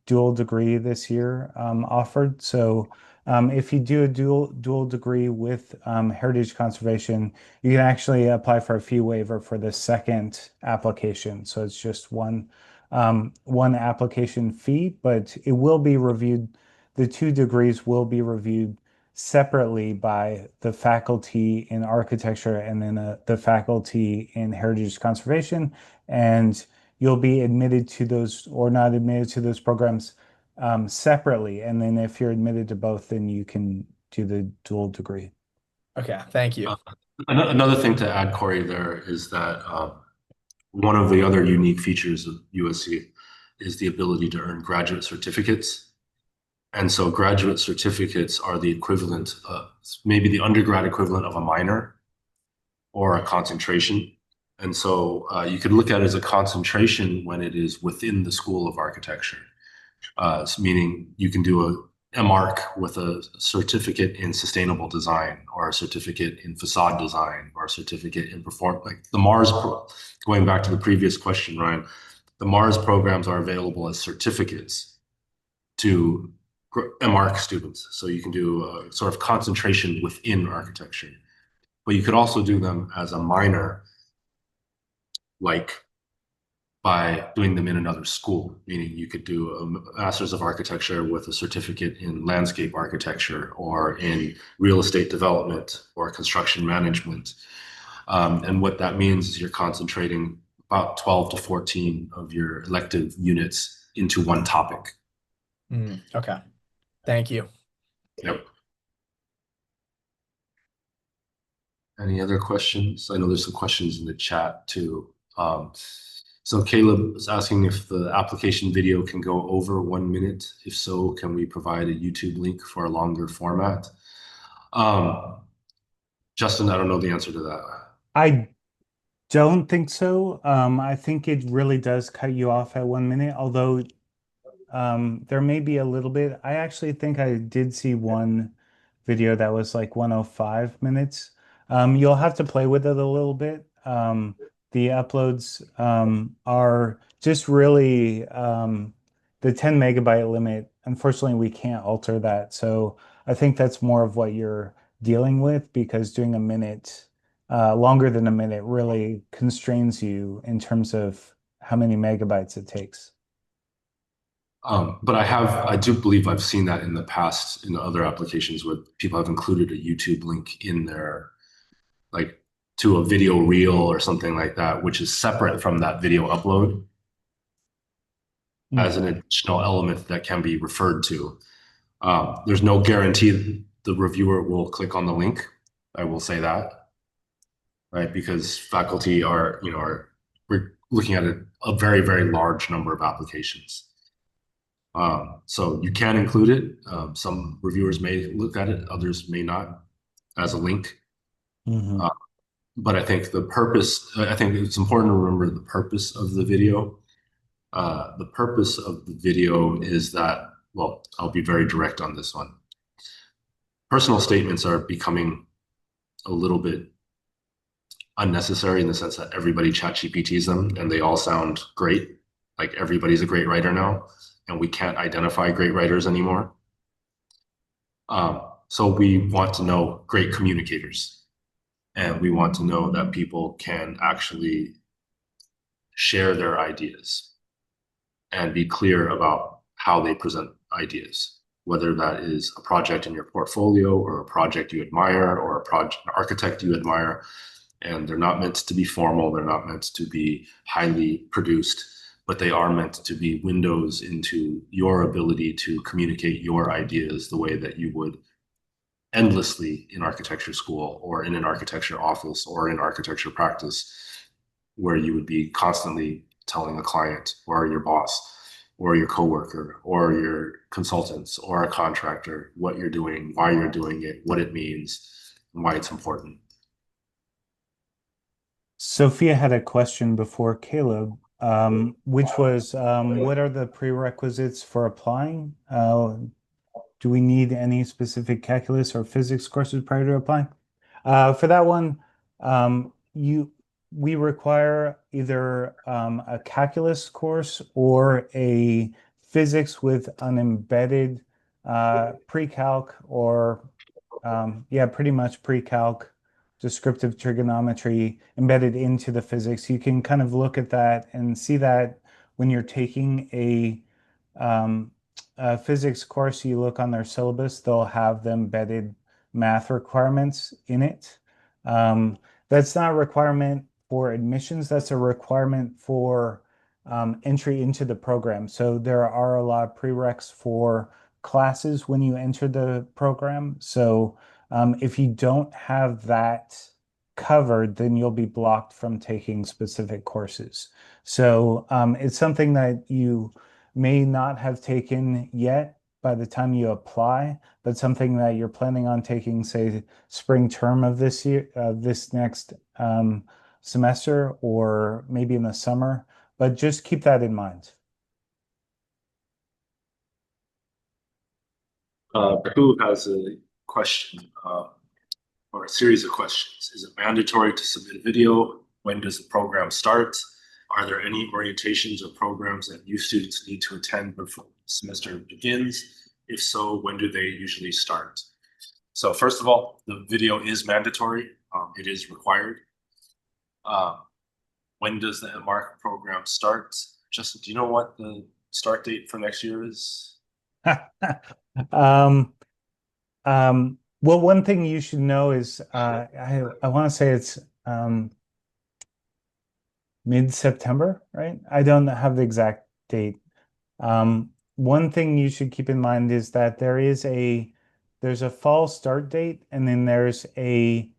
dual degree this year offered. So if you do a dual degree with Heritage Conservation, you can actually apply for a fee waiver for the second application. So it's just one application fee, but it will be reviewed. The 2 degrees will be reviewed separately by the faculty in architecture and then the faculty in Heritage Conservation, and you'll be admitted to those or not admitted to those programs separately. And then if you're admitted to both, then you can do the dual degree. Okay, thank you. Another thing to add, Corey, there is that one of the other unique features of USC is the ability to earn graduate certificates. And so graduate certificates are the equivalent, maybe the undergrad equivalent of a minor or a concentration. And so you could look at it as a concentration when it is within the School of Architecture, meaning you can do a MArch with a certificate in sustainable design or a certificate in facade design or a certificate in like the MARS, going back to the previous question, Ryan, the MARS programs are available as certificates to MArch students. So you can do a sort of concentration within architecture, but you could also do them as a minor, like by doing them in another school, meaning you could do a Master's of Architecture with a certificate in landscape architecture or in real estate development or construction management. And what that means is you're concentrating about 12 to 14 of your elective units into one topic. Okay, thank you. Yep. Any other questions? I know there's some questions in the chat too. So Caleb is asking if the application video can go over 1 minute. If so, can we provide a YouTube link for a longer format? Justin, I don't know the answer to that. I don't think so. I think it really does cut you off at 1 minute, although there may be a little bit. I actually think I did see one video that was like 105 minutes. You'll have to play with it a little bit. The uploads are just really the 10 megabyte limit. Unfortunately, we can't alter that. So I think that's more of what you're dealing with, because doing a minute, longer than a minute, really constrains you in terms of how many megabytes it takes. But I do believe I've seen that in the past in other applications where people have included a YouTube link in their, like, to a video reel or something like that, which is separate from that video upload as an additional element that can be referred to. There's no guarantee that the reviewer will click on the link. I will say that, right? Because faculty are, we're looking at a very, very large number of applications. So you can include it. Some reviewers may look at it, others may not, as a link. But I think I think it's important to remember the purpose of the video. The purpose of the video is that, well, I'll be very direct on this one. Personal statements are becoming a little bit unnecessary in the sense that everybody ChatGPTs them and they all sound great. Like everybody's a great writer now, and we can't identify great writers anymore. So we want to know great communicators. And we want to know that people can actually share their ideas and be clear about how they present ideas. whether that is a project in your portfolio or a project you admire or an architect you admire. And they're not meant to be formal, they're not meant to be highly produced, but they are meant to be windows into your ability to communicate your ideas the way that you would endlessly in architecture school or in an architecture office or in architecture practice, where you would be constantly telling a client or your boss or your coworker or your consultants or a contractor what you're doing, why you're doing it, what it means, and why it's important. Sophia had a question before Caleb, which was, what are the prerequisites for applying? Do we need any specific calculus or physics courses prior to applying? For that one, we require either a calculus course or a physics with an embedded pre-calc or pretty much pre-calc descriptive trigonometry embedded into the physics. You can kind of look at that and see that when you're taking a physics course, you look on their syllabus, they'll have the embedded math requirements in it. That's not a requirement for admissions, that's a requirement for entry into the program. So there are a lot of prereqs for classes when you enter the program. So if you don't have that covered, then you'll be blocked from taking specific courses. So it's something that you may not have taken yet by the time you apply, but something that you're planning on taking, say, spring term of this year, this next semester, or maybe in the summer. But just keep that in mind. Who has a question or a series of questions? Is it mandatory to submit a video? When does the program start? Are there any orientations or programs that new students need to attend before the semester begins? If so, when do they usually start? So first of all, the video is mandatory. It is required. When does the MARC program start? Justin, do you know what the start date for next year is? Well, one thing you should know is I want to say it's mid-September, right? I don't have the exact date. One thing you should keep in mind is that there's a fall start date, and then there's a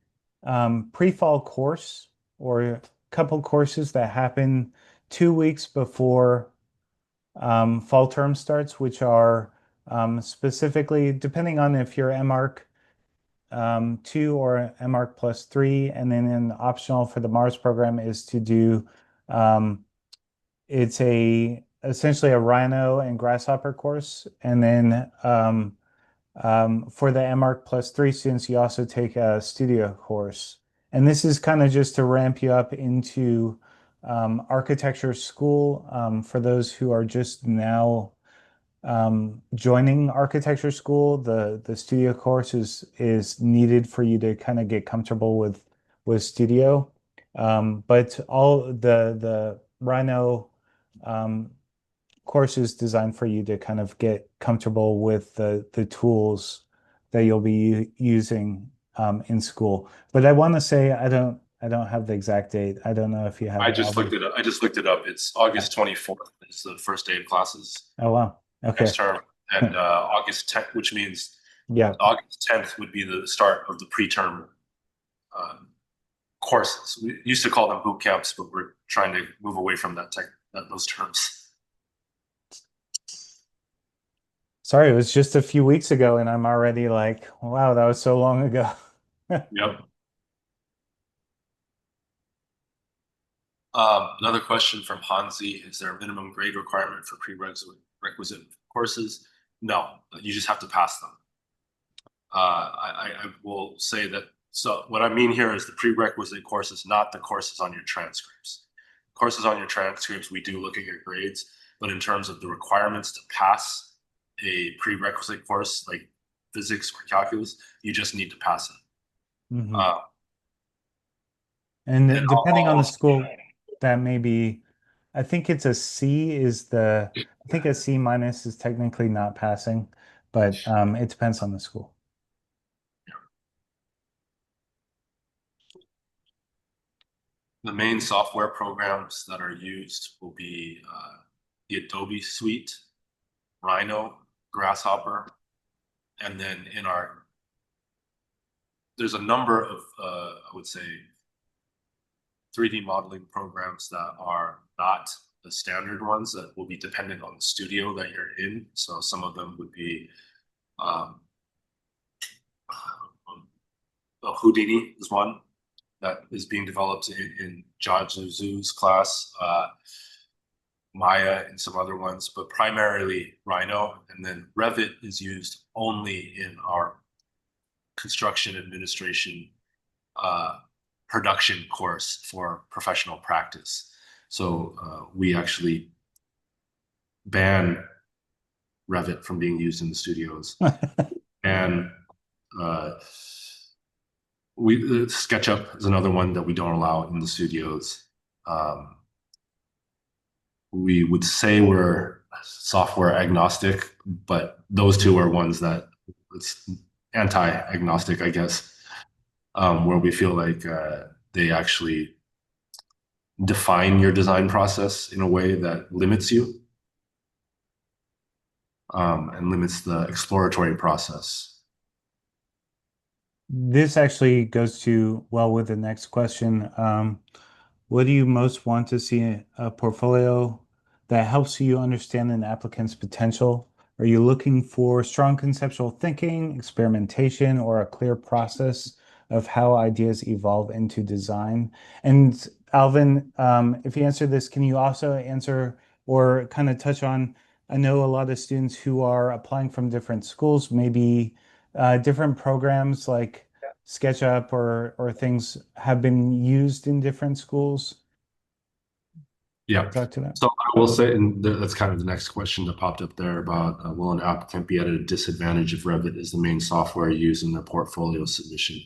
pre-fall course or a couple courses that happen 2 weeks before fall term starts, which are specifically depending on if you're MARC 2 or MARC plus 3, and then an optional for the MARS program is to do it's essentially a Rhino and Grasshopper course, and then for the MARC plus 3 students, you also take a studio course, and this is kind of just to ramp you up into architecture school for those who are just now joining architecture school. The studio course is needed for you to kind of get comfortable with studio, but all the Rhino course is designed for you to kind of get comfortable with the tools that you'll be using in school. But I want to say I don't have the exact date. I don't know if you have. I just looked it up. It's August 24th. It's the first day of classes. Oh wow. Okay. Next term, and August 10th, which means August 10th would be the start of the preterm courses. We used to call them boot camps, but we're trying to move away from those terms. Sorry, it was just a few weeks ago, and I'm already like, wow, that was so long ago. Yep. Another question from Hansi: is there a minimum grade requirement for prerequisite courses? No, you just have to pass them. I will say that. So what I mean here is the prerequisite courses, not the courses on your transcripts. Courses on your transcripts, we do look at your grades, but in terms of the requirements to pass a prerequisite course like physics or calculus, you just need to pass it. Mm-hmm. And depending on the school, that may be, I think it's a C I think a C minus is technically not passing. but it depends on the school. The main software programs that are used will be the Adobe Suite, Rhino, Grasshopper, and then there's a number of, I would say, 3D modeling programs that are not the standard ones that will be dependent on the studio that you're in. So some of them would be Houdini is one that is being developed in Jiazu's class, Maya and some other ones, but primarily Rhino. And then Revit is used only in our construction administration production course for professional practice. So we actually ban Revit from being used in the studios. And SketchUp is another one that we don't allow in the studios. We would say we're software agnostic, but those two are ones that it's anti-agnostic, I guess, where we feel like they actually define your design process in a way that limits you and limits the exploratory process. This actually goes to well with the next question. What do you most want to see in a portfolio that helps you understand an applicant's potential? Are you looking for strong conceptual thinking, experimentation, or a clear process of how ideas evolve into design? And Alvin, if you answer this, can you also answer or kind of touch on, I know a lot of students who are applying from different schools, maybe different programs like SketchUp or things have been used in different schools. Yeah. Talk to that. So I will say, and that's kind of the next question that popped up there about will an applicant be at a disadvantage if Revit is the main software used in their portfolio submission?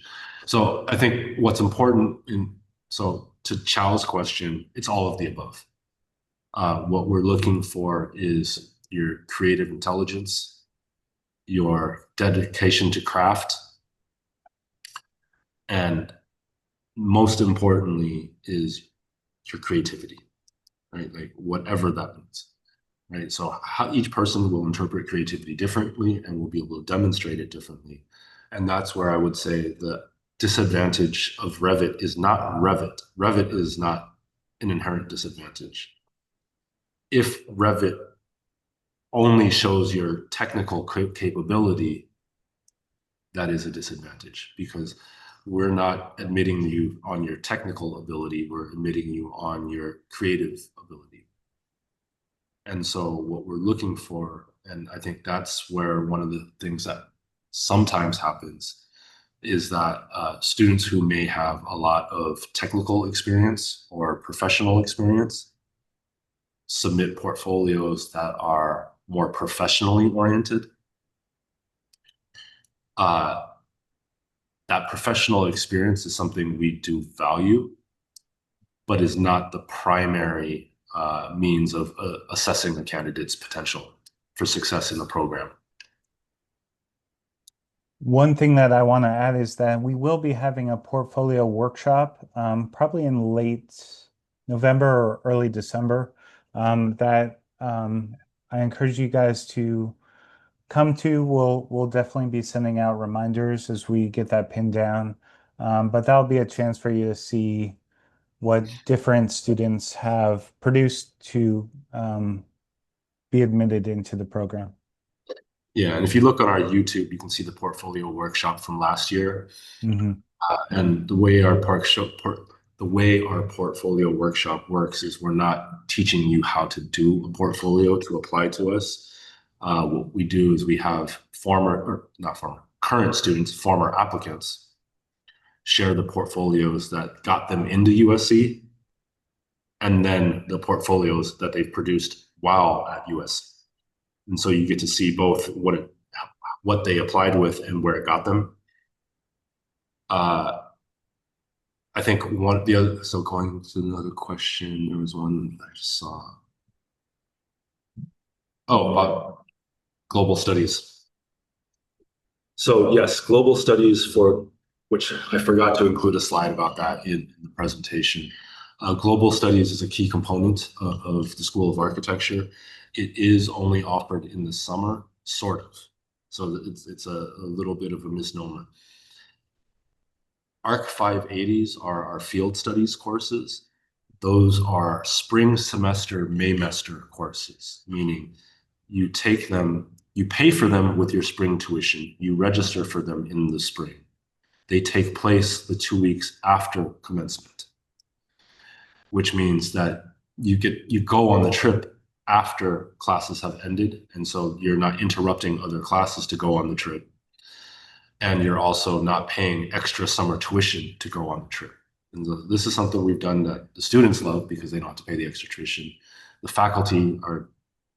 So I think what's important to Chao's question, it's all of the above. What we're looking for is your creative intelligence, your dedication to craft, and most importantly is your creativity, right? Like whatever that means, right? So how each person will interpret creativity differently and will be able to demonstrate it differently. And that's where I would say the disadvantage of Revit is not Revit. Revit is not an inherent disadvantage. If Revit only shows your technical capability, that is a disadvantage because we're not admitting you on your technical ability, we're admitting you on your creative ability. And so what we're looking for, and I think that's where one of the things that sometimes happens is that students who may have a lot of technical experience or professional experience submit portfolios that are more professionally oriented. That professional experience is something we do value, but is not the primary means of assessing the candidate's potential for success in the program. One thing that I want to add is that we will be having a portfolio workshop probably in late November or early December that I encourage you guys to come to. We'll definitely be sending out reminders as we get that pinned down, but that'll be a chance for you to see what different students have produced to be admitted into the program. Yeah, and if you look on our YouTube, you can see the portfolio workshop from last year. Mm-hmm. And the way our portfolio workshop works is we're not teaching you how to do a portfolio to apply to us. What we do is we have current students, former applicants, share the portfolios that got them into USC, and then the portfolios that they've produced while at USC. And so you get to see both what they applied with and where it got them. I think so going to another question, there was one I just saw. Oh, about global studies. So yes, global studies for which I forgot to include a slide about that in the presentation. Global studies is a key component of the School of Architecture. It is only offered in the summer, sort of. So it's a little bit of a misnomer. ARC 580s are our field studies courses. Those are spring semester, Maymester courses, meaning you take them, you pay for them with your spring tuition, you register for them in the spring. They take place the 2 weeks after commencement, which means that you go on the trip after classes have ended, and so you're not interrupting other classes to go on the trip. And you're also not paying extra summer tuition to go on the trip. And this is something we've done that the students love because they don't have to pay the extra tuition. The faculty are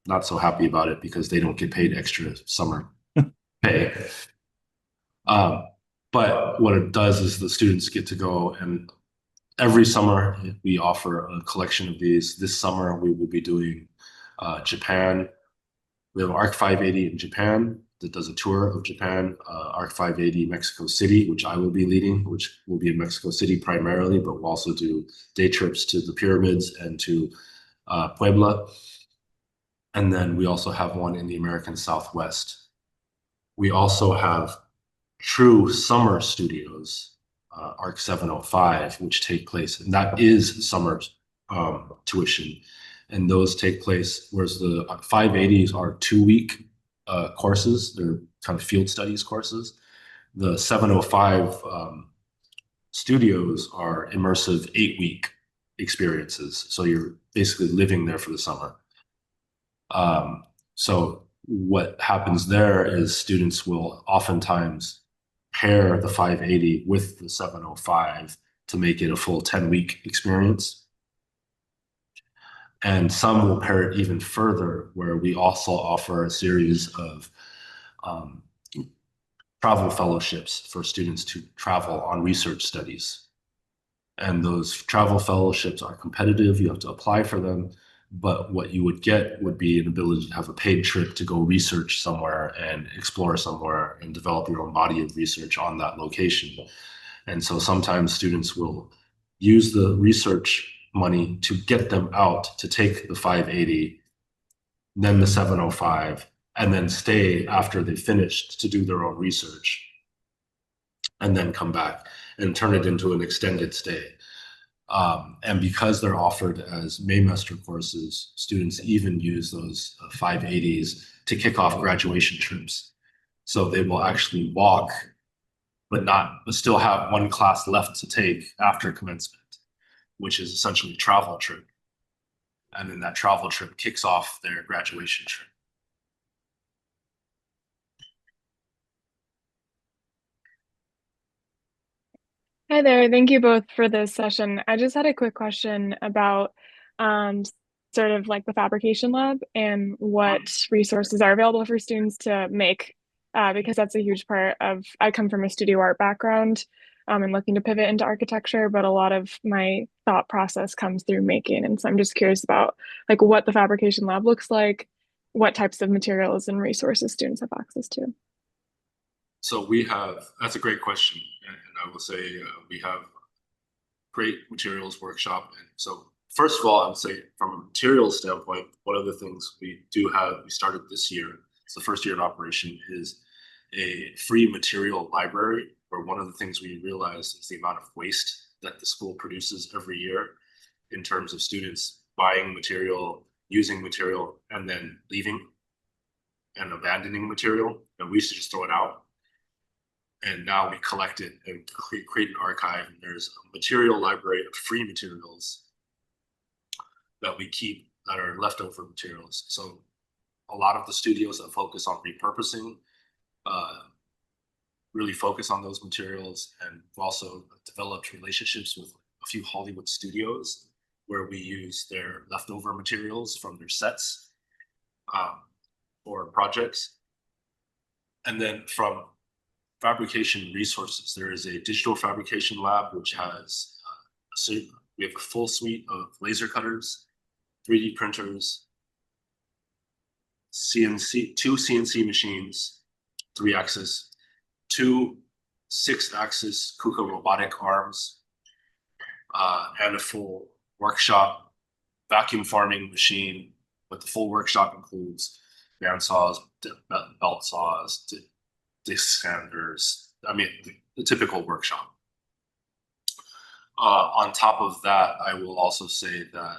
not so happy about it because they don't get paid extra summer pay. But what it does is the students get to go, and every summer we offer a collection of these. This summer we will be doing Japan. We have ARC 580 in Japan that does a tour of Japan, ARC 580 Mexico City, which I will be leading, which will be in Mexico City primarily, but we'll also do day trips to the pyramids and to Puebla. And then we also have one in the American Southwest. We also have true summer studios, ARC 705, which take place, and that is summer tuition. And those take place, whereas the 580s are 2-week courses. They're kind of field studies courses. The 705 studios are immersive 8-week experiences. So you're basically living there for the summer. So what happens there is students will oftentimes pair the 580 with the 705 to make it a full 10-week experience. And some will pair it even further, where we also offer a series of travel fellowships for students to travel on research studies. And those travel fellowships are competitive. You have to apply for them. But what you would get would be an ability to have a paid trip to go research somewhere and explore somewhere and develop your own body of research on that location. And so sometimes students will use the research money to get them out to take the 580, then the 705, and then stay after they finished to do their own research, and then come back and turn it into an extended stay. And because they're offered as Maymester courses, students even use those 580s to kick off graduation trips. So they will actually walk, but still have one class left to take after commencement, which is essentially a travel trip. And then that travel trip kicks off their graduation trip. Hi there. Thank you both for this session. I just had a quick question about sort of like the fabrication lab and what resources are available for students to make, because that's a huge part of, I come from a studio art background and looking to pivot into architecture, but a lot of my thought process comes through making. And so I'm just curious about like what the fabrication lab looks like, what types of materials and resources students have access to. So that's a great question. And I will say we have great materials workshop. And so first of all, I would say from a materials standpoint, one of the things we started this year, it's the first year in operation, is a free material library, where one of the things we realized is the amount of waste that the school produces every year in terms of students buying material, using material, and then leaving and abandoning material. And we used to just throw it out. And now we collect it and create an archive. And there's a material library of free materials that we keep that are leftover materials. So a lot of the studios that focus on repurposing really focus on those materials. And we've also developed relationships with a few Hollywood studios where we use their leftover materials from their sets for projects. And then from fabrication resources, there is a digital fabrication lab, which has, we have a full suite of laser cutters, 3D printers, two CNC machines, 3-axis, 2 6-axis KUKA robotic arms, and a full workshop vacuum farming machine. But the full workshop includes band saws, belt saws, disc sanders. I mean, the typical workshop. On top of that, I will also say that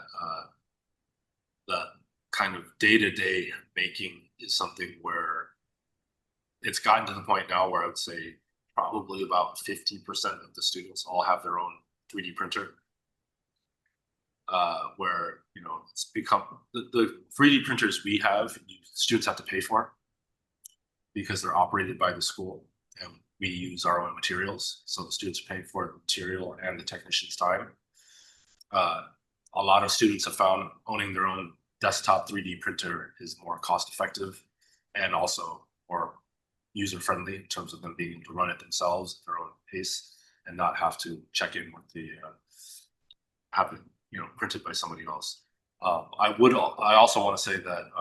the kind of day-to-day making is something where it's gotten to the point now where I would say probably about 50% of the students all have their own 3D printer. Where, you know, it's become the 3D printers we have, students have to pay for because they're operated by the school, and we use our own materials. So the students pay for the material and the technician's time. A lot of students have found owning their own desktop 3D printer is more cost effective and also more user friendly in terms of them being able to run it themselves at their own pace and not have to check in with the have it, you know, printed by somebody else. I also want to say that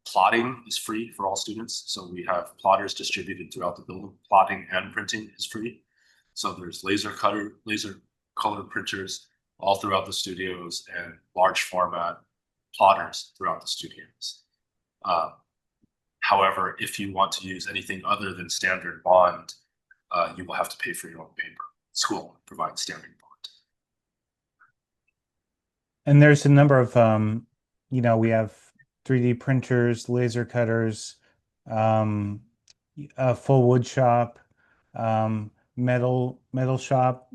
plotting is free for all students. So we have plotters distributed throughout the building. Plotting and printing is free. So there's laser color printers all throughout the studios and large format plotters throughout the studios. However, if you want to use anything other than standard bond, you will have to pay for your own paper. School provides standard bond. And there's a number of, you know, we have 3D printers, laser cutters, a full wood shop, metal shop,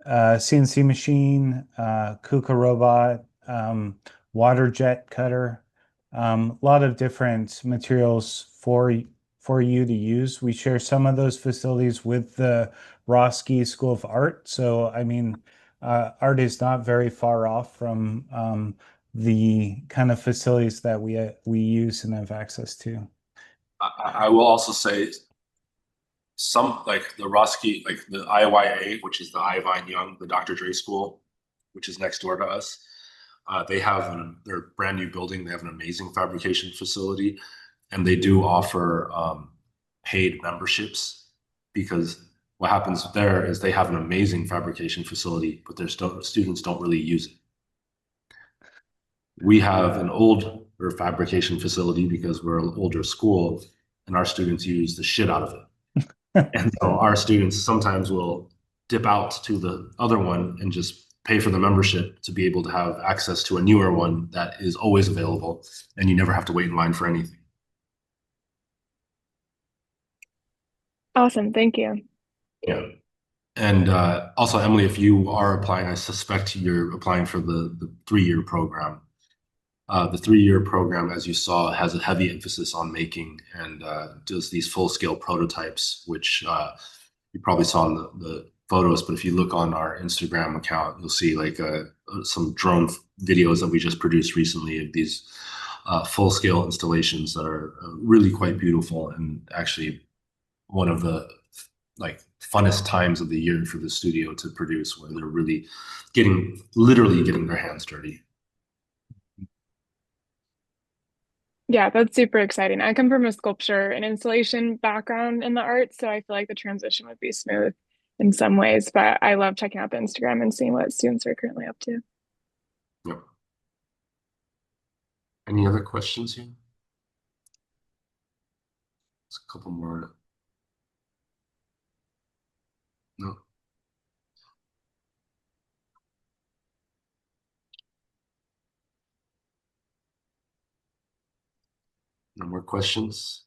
CNC machine, KUKA robot, water jet cutter, a lot of different materials for you to use. We share some of those facilities with the Roski School of Art. So, I mean, art is not very far off from the kind of facilities that we use and have access to. I will also say some, like the Roski, like the IYA, which is the Ivine Young, the Dr. Dre school, which is next door to us. They have their brand new building. They have an amazing fabrication facility, and they do offer paid memberships, because what happens there is they have an amazing fabrication facility, but their students don't really use it. We have an older fabrication facility because we're an older school, and our students use the shit out of it. And so our students sometimes will dip out to the other one and just pay for the membership to be able to have access to a newer one that is always available, and you never have to wait in line for anything. Awesome. Thank you. Yeah. And also, Emily, if you are applying, I suspect you're applying for the 3-year program. The 3-year program, as you saw, has a heavy emphasis on making and does these full-scale prototypes, which you probably saw in the photos. But if you look on our Instagram account, you'll see like some drone videos that we just produced recently of these full-scale installations that are really quite beautiful, and actually one of the like funnest times of the year for the studio to produce, where they're really literally getting their hands dirty. Yeah, that's super exciting. I come from a sculpture and installation background in the arts, so I feel like the transition would be smooth in some ways, but I love checking out the Instagram and seeing what students are currently up to. Yep. Any other questions here? There's a couple more. No. No more questions?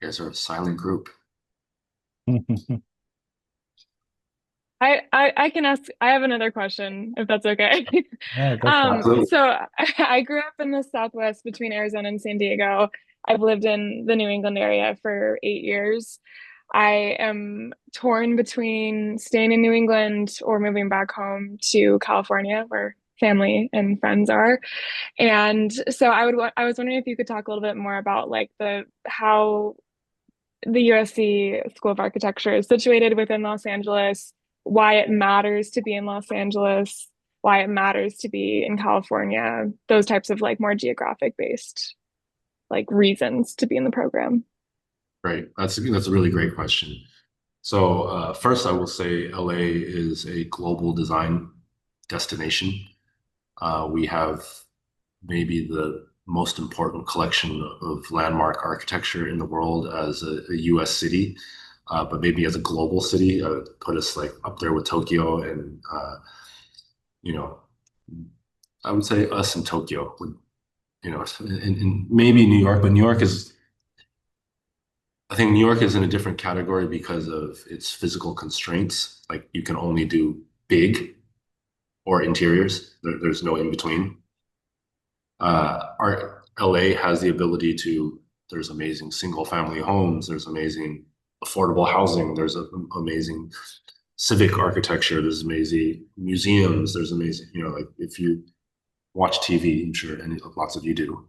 You guys are a silent group. I can ask. I have another question, if that's okay. Yeah, go for it. So I grew up in the Southwest between Arizona and San Diego. I've lived in the New England area for 8 years. I am torn between staying in New England or moving back home to California, where family and friends are. And so I was wondering if you could talk a little bit more about like how the USC School of Architecture is situated within Los Angeles, why it matters to be in Los Angeles, why it matters to be in California, those types of like more geographic based like reasons to be in the program. Right. That's a really great question. So first, I will say LA is a global design destination. We have maybe the most important collection of landmark architecture in the world as a US city, but maybe as a global city, put us like up there with Tokyo and, you know, I would say us and Tokyo would, you know, and maybe New York, but I think New York is in a different category because of its physical constraints. Like you can only do big or interiors. There's no in between. Our LA has the ability to, there's amazing single family homes, there's amazing affordable housing, there's amazing civic architecture, there's amazing museums, there's amazing, you know, like if you watch TV, I'm sure lots of you do.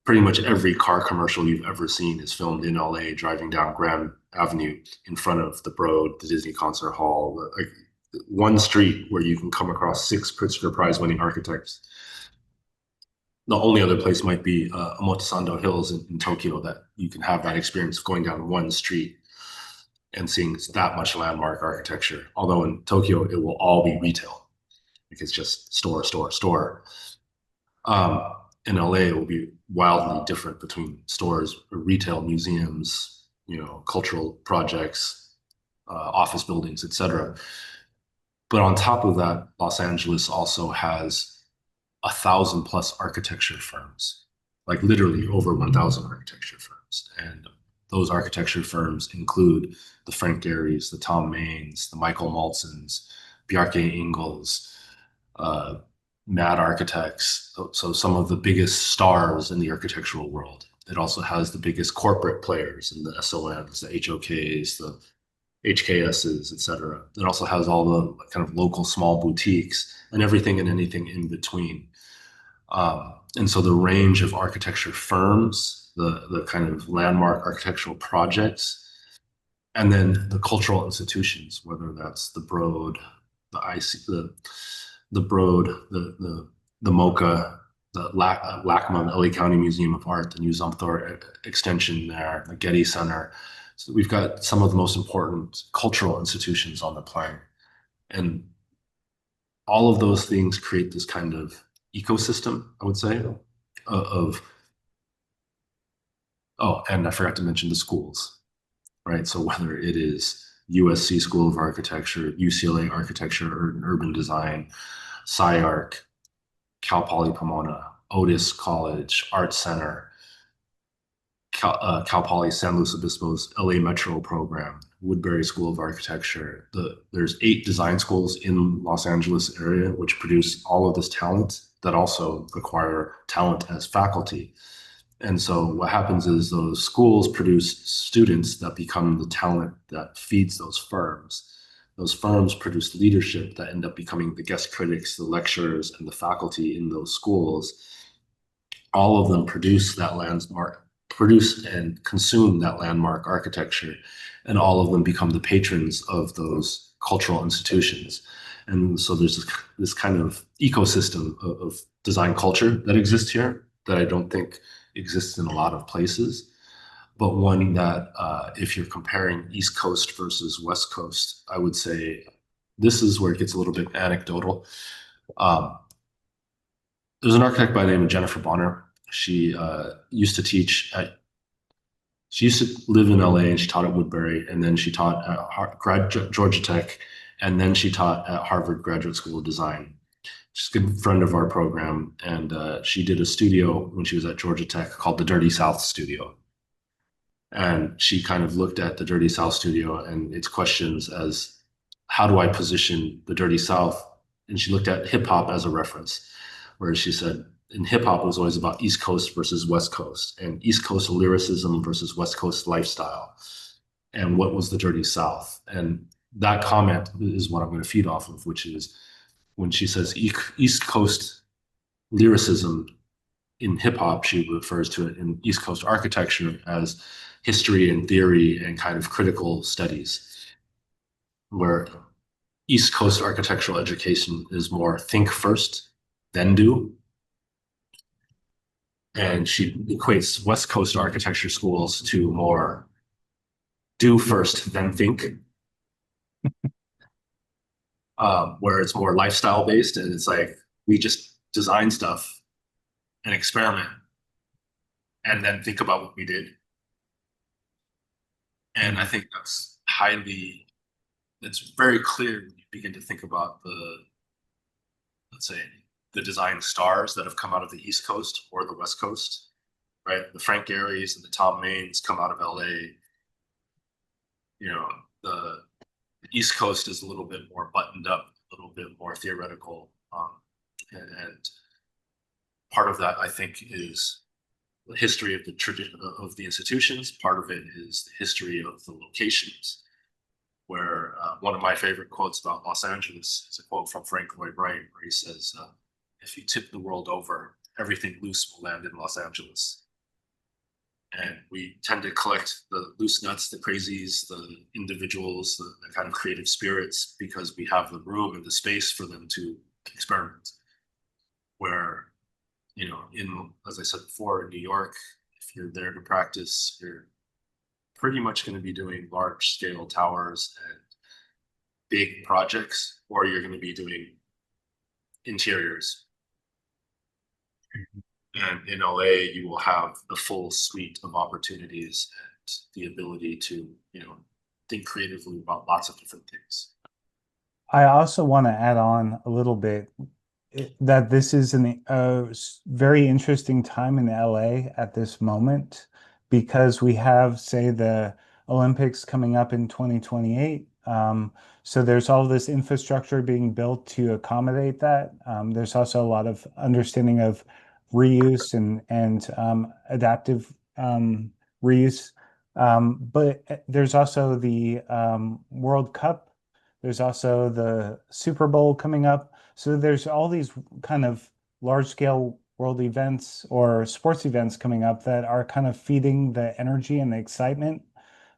Pretty much every car commercial you've ever seen is filmed in LA, driving down Grand Avenue in front of the Broad, the Disney Concert Hall, like one street where you can come across 6 Pritzker Prize winning architects. The only other place might be Omotesando Hills in Tokyo that you can have that experience of going down one street and seeing that much landmark architecture. Although in Tokyo, it will all be retail. Like it's just store, store, store. In LA, it will be wildly different between stores, retail, museums, you know, cultural projects, office buildings, etc. But on top of that, Los Angeles also has 1,000+ architecture firms, like literally over 1,000 architecture firms. And those architecture firms include the Frank Gehry's, the Tom Maines, the Michael Maltzens, Bjarke Ingels, Mad Architects, so some of the biggest stars in the architectural world. It also has the biggest corporate players in the SOMs, the HOKs, the HKSs, etc. It also has all the kind of local small boutiques and everything and anything in between. And so the range of architecture firms, the kind of landmark architectural projects, and then the cultural institutions, whether that's the Broad, the Broad, the MoCA, the LACMA, LA County Museum of Art, the New Zumthor extension there, the Getty Center. So we've got some of the most important cultural institutions on the planet. And all of those things create this kind of ecosystem, I would say, oh, and I forgot to mention the schools, right? So whether it is USC School of Architecture, UCLA Architecture or Urban Design, SciArc, Cal Poly Pomona, Otis College, Art Center, Cal Poly San Luis Obispo's LA Metro program, Woodbury School of Architecture. There's 8 design schools in Los Angeles area which produce all of this talent that also require talent as faculty. And so what happens is those schools produce students that become the talent that feeds those firms. Those firms produce leadership that end up becoming the guest critics, the lecturers, and the faculty in those schools. All of them produce and consume that landmark architecture, and all of them become the patrons of those cultural institutions. And so there's this kind of ecosystem of design culture that exists here that I don't think exists in a lot of places, but one that if you're comparing East Coast versus West Coast, I would say this is where it gets a little bit anecdotal. There's an architect by the name of Jennifer Bonner. She used to live in LA and she taught at Woodbury, and then she taught at Georgia Tech, and then she taught at Harvard Graduate School of Design. She's a good friend of our program, and she did a studio when she was at Georgia Tech called the Dirty South Studio. And she kind of looked at the Dirty South Studio and its questions as, how do I position the Dirty South? And she looked at hip hop as a reference, where she said, in hip hop, it was always about East Coast versus West Coast, and East Coast lyricism versus West Coast lifestyle. And what was the Dirty South? And that comment is what I'm going to feed off of, which is when she says East Coast lyricism in hip hop, she refers to it in East Coast architecture as history and theory and kind of critical studies, where East Coast architectural education is more think first, then do. And she equates West Coast architecture schools to more do first, then think. Where it's more lifestyle based, and it's like we just design stuff and experiment and then think about what we did. And I think it's very clear when you begin to think about let's say, the design stars that have come out of the East Coast or the West Coast, right? The Frank Gehry's and the Tom Maines come out of LA. You know, the East Coast is a little bit more buttoned up, a little bit more theoretical. And part of that, I think, is the history of the tradition of the institutions. Part of it is the history of the locations, where one of my favorite quotes about Los Angeles is a quote from Frank Lloyd Wright, where he says, if you tip the world over, everything loose will land in Los Angeles. And we tend to collect the loose nuts, the crazies, the individuals, the kind of creative spirits, because we have the room and the space for them to experiment. Where, you know, as I said before, in New York, if you're there to practice, you're pretty much going to be doing large scale towers and big projects, or you're going to be doing interiors. And in LA, you will have the full suite of opportunities and the ability to, you know, think creatively about lots of different things. I also want to add on a little bit that this is a very interesting time in LA at this moment, because we have, say, the Olympics coming up in 2028. So there's all this infrastructure being built to accommodate that. There's also a lot of understanding of reuse and adaptive reuse. But there's also the World Cup. There's also the Super Bowl coming up. So there's all these kind of large scale world events or sports events coming up that are kind of feeding the energy and the excitement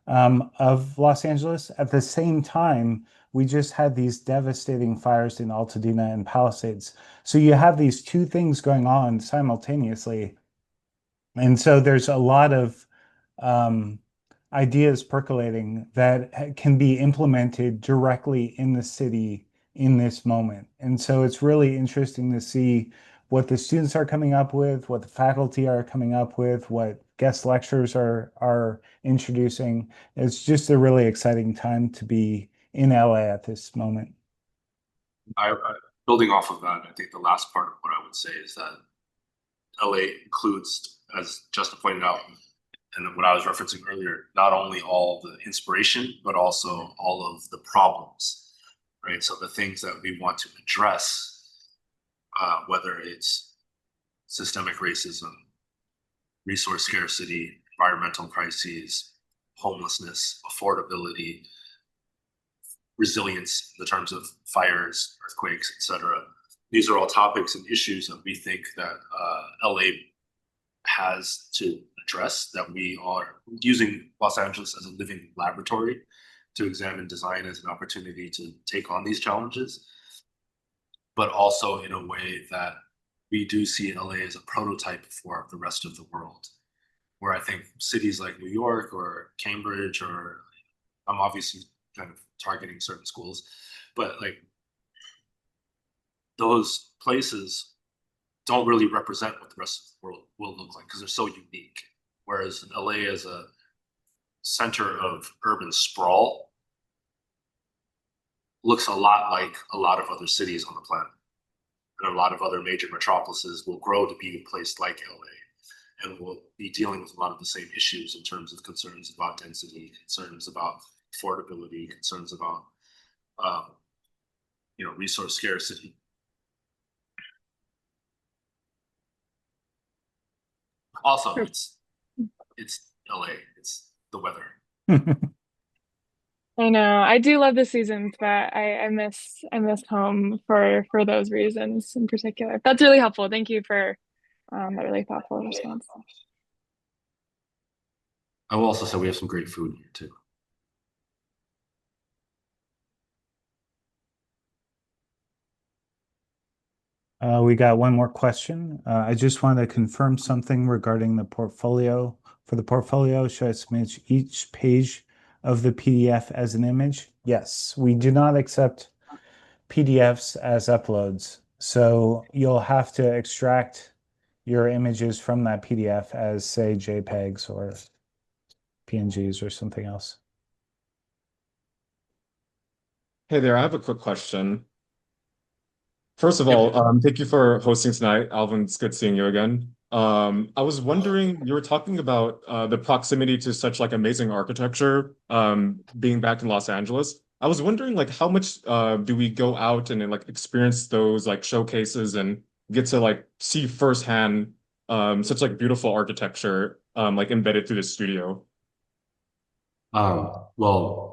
of Los Angeles. At the same time, we just had these devastating fires in Altadena and Palisades. So you have these two things going on simultaneously. And so there's a lot of ideas percolating that can be implemented directly in the city in this moment. And so it's really interesting to see what the students are coming up with, what the faculty are coming up with, what guest lecturers are introducing. It's just a really exciting time to be in LA at this moment. Building off of that, I think the last part of what I would say is that LA includes, as Justin pointed out, and what I was referencing earlier, not only all the inspiration, but also all of the problems, right? So the things that we want to address, whether it's systemic racism, resource scarcity, environmental crises, homelessness, affordability, resilience in the terms of fires, earthquakes, etc. These are all topics and issues that we think that LA has to address, that we are using Los Angeles as a living laboratory to examine design as an opportunity to take on these challenges, but also in a way that we do see LA as a prototype for the rest of the world, where I think cities like New York or Cambridge, or I'm obviously kind of targeting certain schools, but like those places don't really represent what the rest of the world will look like because they're so unique. Whereas in LA as a center of urban sprawl looks a lot like a lot of other cities on the planet. And a lot of other major metropolises will grow to be a place like LA, and will be dealing with a lot of the same issues in terms of concerns about density, concerns about affordability, concerns about resource scarcity. Also, it's LA, it's the weather. I know. I do love the seasons, but I miss home for those reasons in particular. That's really helpful. Thank you for that really thoughtful response. I will also say we have some great food here too. We got one more question. I just wanted to confirm something regarding the portfolio. For the portfolio, should I submit each page of the PDF as an image? Yes, we do not accept PDFs as uploads. So you'll have to extract your images from that PDF as, say, JPEGs or PNGs or something else. Hey there, I have a quick question. First of all, thank you for hosting tonight. Alvin, it's good seeing you again. I was wondering, you were talking about the proximity to such like amazing architecture being back in Los Angeles. I was wondering like how much do we go out and like experience those like showcases and get to like see firsthand such like beautiful architecture like embedded through the studio? Well,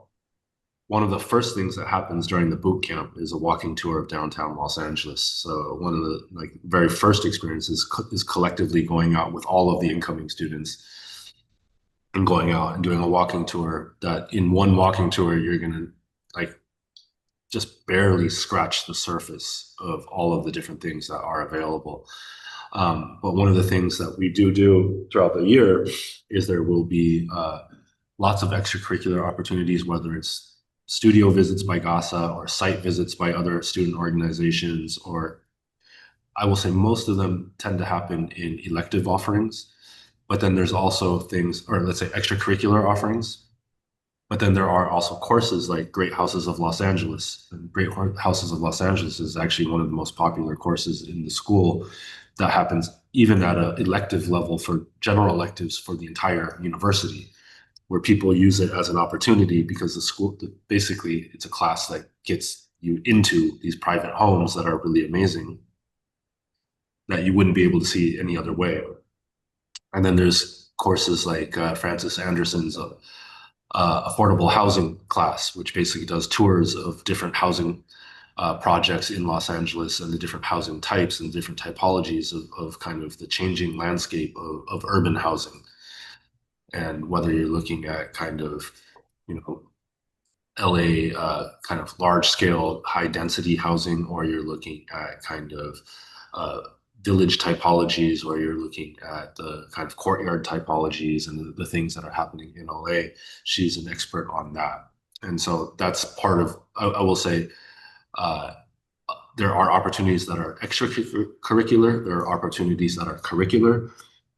one of the first things that happens during the boot camp is a walking tour of downtown Los Angeles. So one of the like very first experiences is collectively going out with all of the incoming students and going out and doing a walking tour. That in one walking tour, you're gonna like just barely scratch the surface of all of the different things that are available. But one of the things that we do throughout the year is there will be lots of extracurricular opportunities, whether it's studio visits by GASA or site visits by other student organizations, or I will say most of them tend to happen in elective offerings. But then there's also things, or let's say extracurricular offerings. But then there are also courses like Great Houses of Los Angeles. And Great Houses of Los Angeles is actually one of the most popular courses in the school that happens even at an elective level for general electives for the entire university, where people use it as an opportunity because the school, basically it's a class that gets you into these private homes that are really amazing that you wouldn't be able to see any other way. And then there's courses like Francis Anderson's affordable housing class, which basically does tours of different housing projects in Los Angeles and the different housing types and different typologies of kind of the changing landscape of urban housing. And whether you're looking at kind of, you know, LA kind of large scale, high density housing, or you're looking at kind of village typologies, or you're looking at the kind of courtyard typologies and the things that are happening in LA, she's an expert on that. And so that's part of, I will say, there are opportunities that are extracurricular, there are opportunities that are curricular,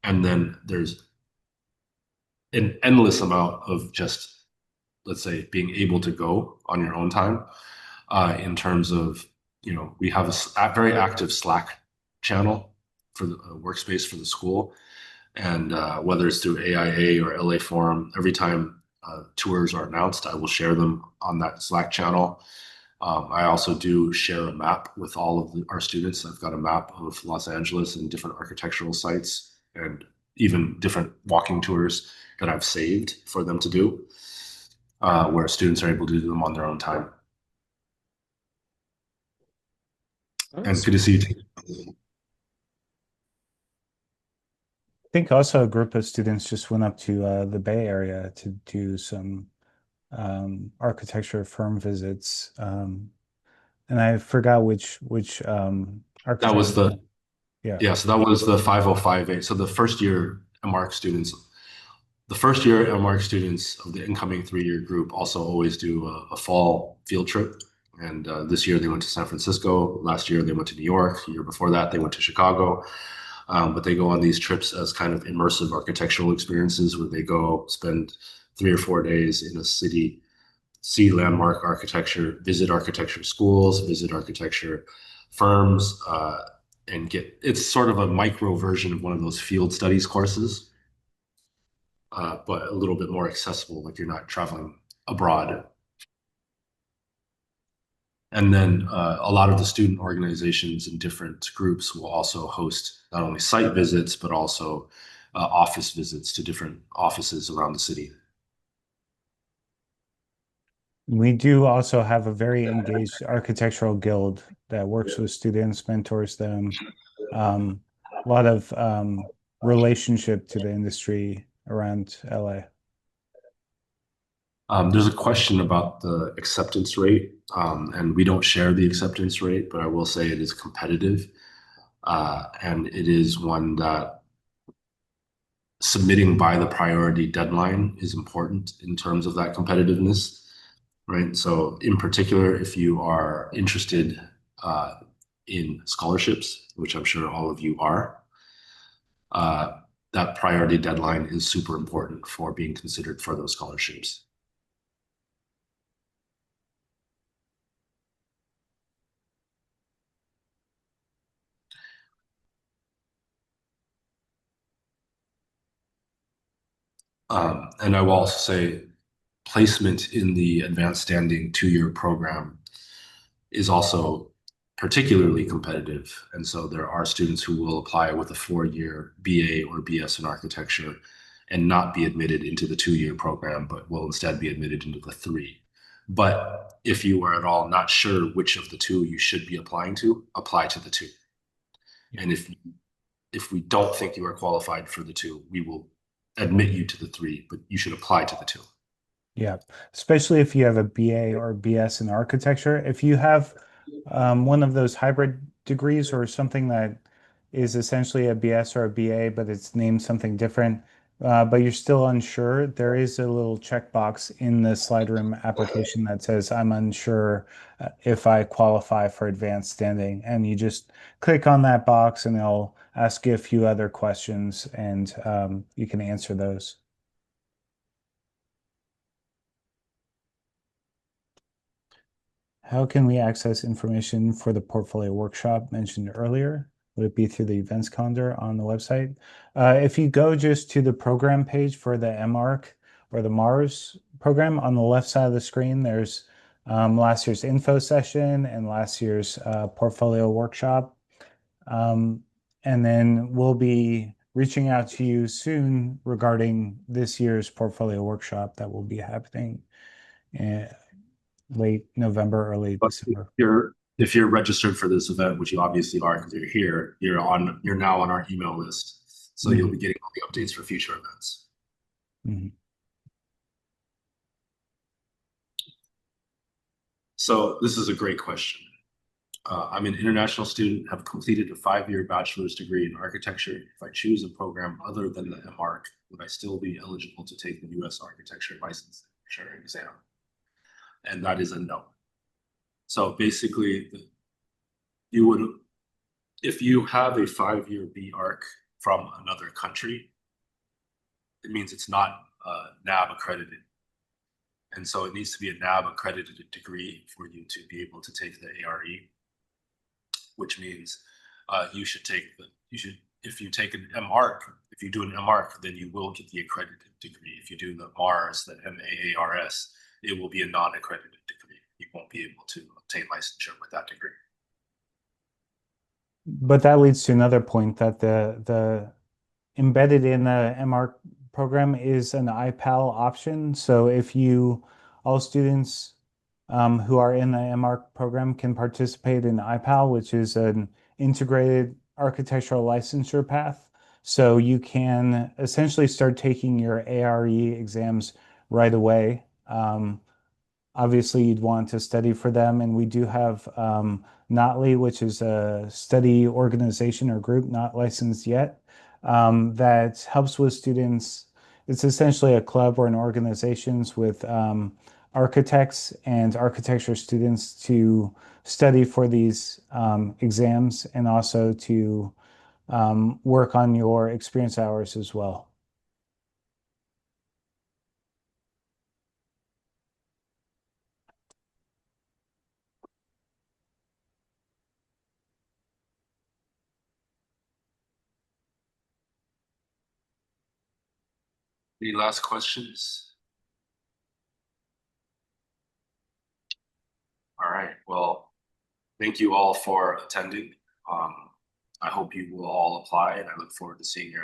and then there's an endless amount of just, let's say, being able to go on your own time in terms of, you know, we have a very active Slack channel for the workspace for the school. And whether it's through AIA or LA Forum, every time tours are announced, I will share them on that Slack channel. I also do share a map with all of our students. I've got a map of Los Angeles and different architectural sites and even different walking tours that I've saved for them to do, where students are able to do them on their own time. And good to see you. I think also a group of students just went up to the Bay Area to do some architecture firm visits. And I forgot which that was the so that was the 5058. So the first year MARC students of the incoming 3-year group also always do a fall field trip. And this year they went to San Francisco. Last year they went to New York. The year before that they went to Chicago. But they go on these trips as kind of immersive architectural experiences where they go spend 3 or 4 days in a city, see landmark architecture, visit architecture schools, visit architecture firms, and it's sort of a micro version of one of those field studies courses, but a little bit more accessible, like you're not traveling abroad. And then a lot of the student organizations and different groups will also host not only site visits, but also office visits to different offices around the city. We do also have a very engaged architectural guild that works with students, mentors them. A lot of relationship to the industry around LA. There's a question about the acceptance rate, and we don't share the acceptance rate, but I will say it is competitive. And it is one that submitting by the priority deadline is important in terms of that competitiveness, right? So in particular, if you are interested in scholarships, which I'm sure all of you are, that priority deadline is super important for being considered for those scholarships. And I will also say placement in the advanced standing 2-year program is also particularly competitive. And so there are students who will apply with a 4-year BA or BS in architecture and not be admitted into the 2-year program, but will instead be admitted into the 3. But if you are at all not sure which of the 2 you should be applying to, apply to the 2. And if we don't think you are qualified for the 2, we will admit you to the 3, but you should apply to the 2. Yeah, especially if you have a BA or BS in architecture. If you have one of those hybrid degrees or something that is essentially a BS or a BA, but it's named something different, but you're still unsure, there is a little checkbox in the Slideroom application that says, I'm unsure if I qualify for advanced standing. And you just click on that box and it'll ask you a few other questions and you can answer those. How can we access information for the portfolio workshop mentioned earlier? Would it be through the events calendar on the website? If you go just to the program page for the MARC or the MARS program, on the left side of the screen, there's last year's info session and last year's portfolio workshop. And then we'll be reaching out to you soon regarding this year's portfolio workshop that will be happening late November, early December. If you're registered for this event, which you obviously are because you're here, you're now on our email list. So you'll be getting all the updates for future events. So this is a great question. I'm an international student, have completed a 5-year bachelor's degree in architecture. If I choose a program other than the MARC, would I still be eligible to take the U.S. architecture licensure exam? And that is a no. So basically, you would, if you have a 5-year BArch from another country, it means it's not NAB accredited. And so it needs to be a NAB accredited degree for you to be able to take the ARE, which means if you take an MARC, if you do an MARC, then you will get the accredited degree. If you do the MARS, the MAARS, it will be a non-accredited degree. You won't be able to obtain licensure with that degree. But that leads to another point that the embedded in the MARC program is an IPAL option. So if all students who are in the MARC program can participate in IPAL, which is an integrated architectural licensure path. So you can essentially start taking your ARE exams right away. Obviously, you'd want to study for them. And we do have NOTLI, which is a study organization or group, not licensed yet, that helps with students. It's essentially a club or an organization with architects and architecture students to study for these exams and also to work on your experience hours as well. Any last questions? All right. Well, thank you all for attending. I hope you will all apply, and I look forward to seeing your application.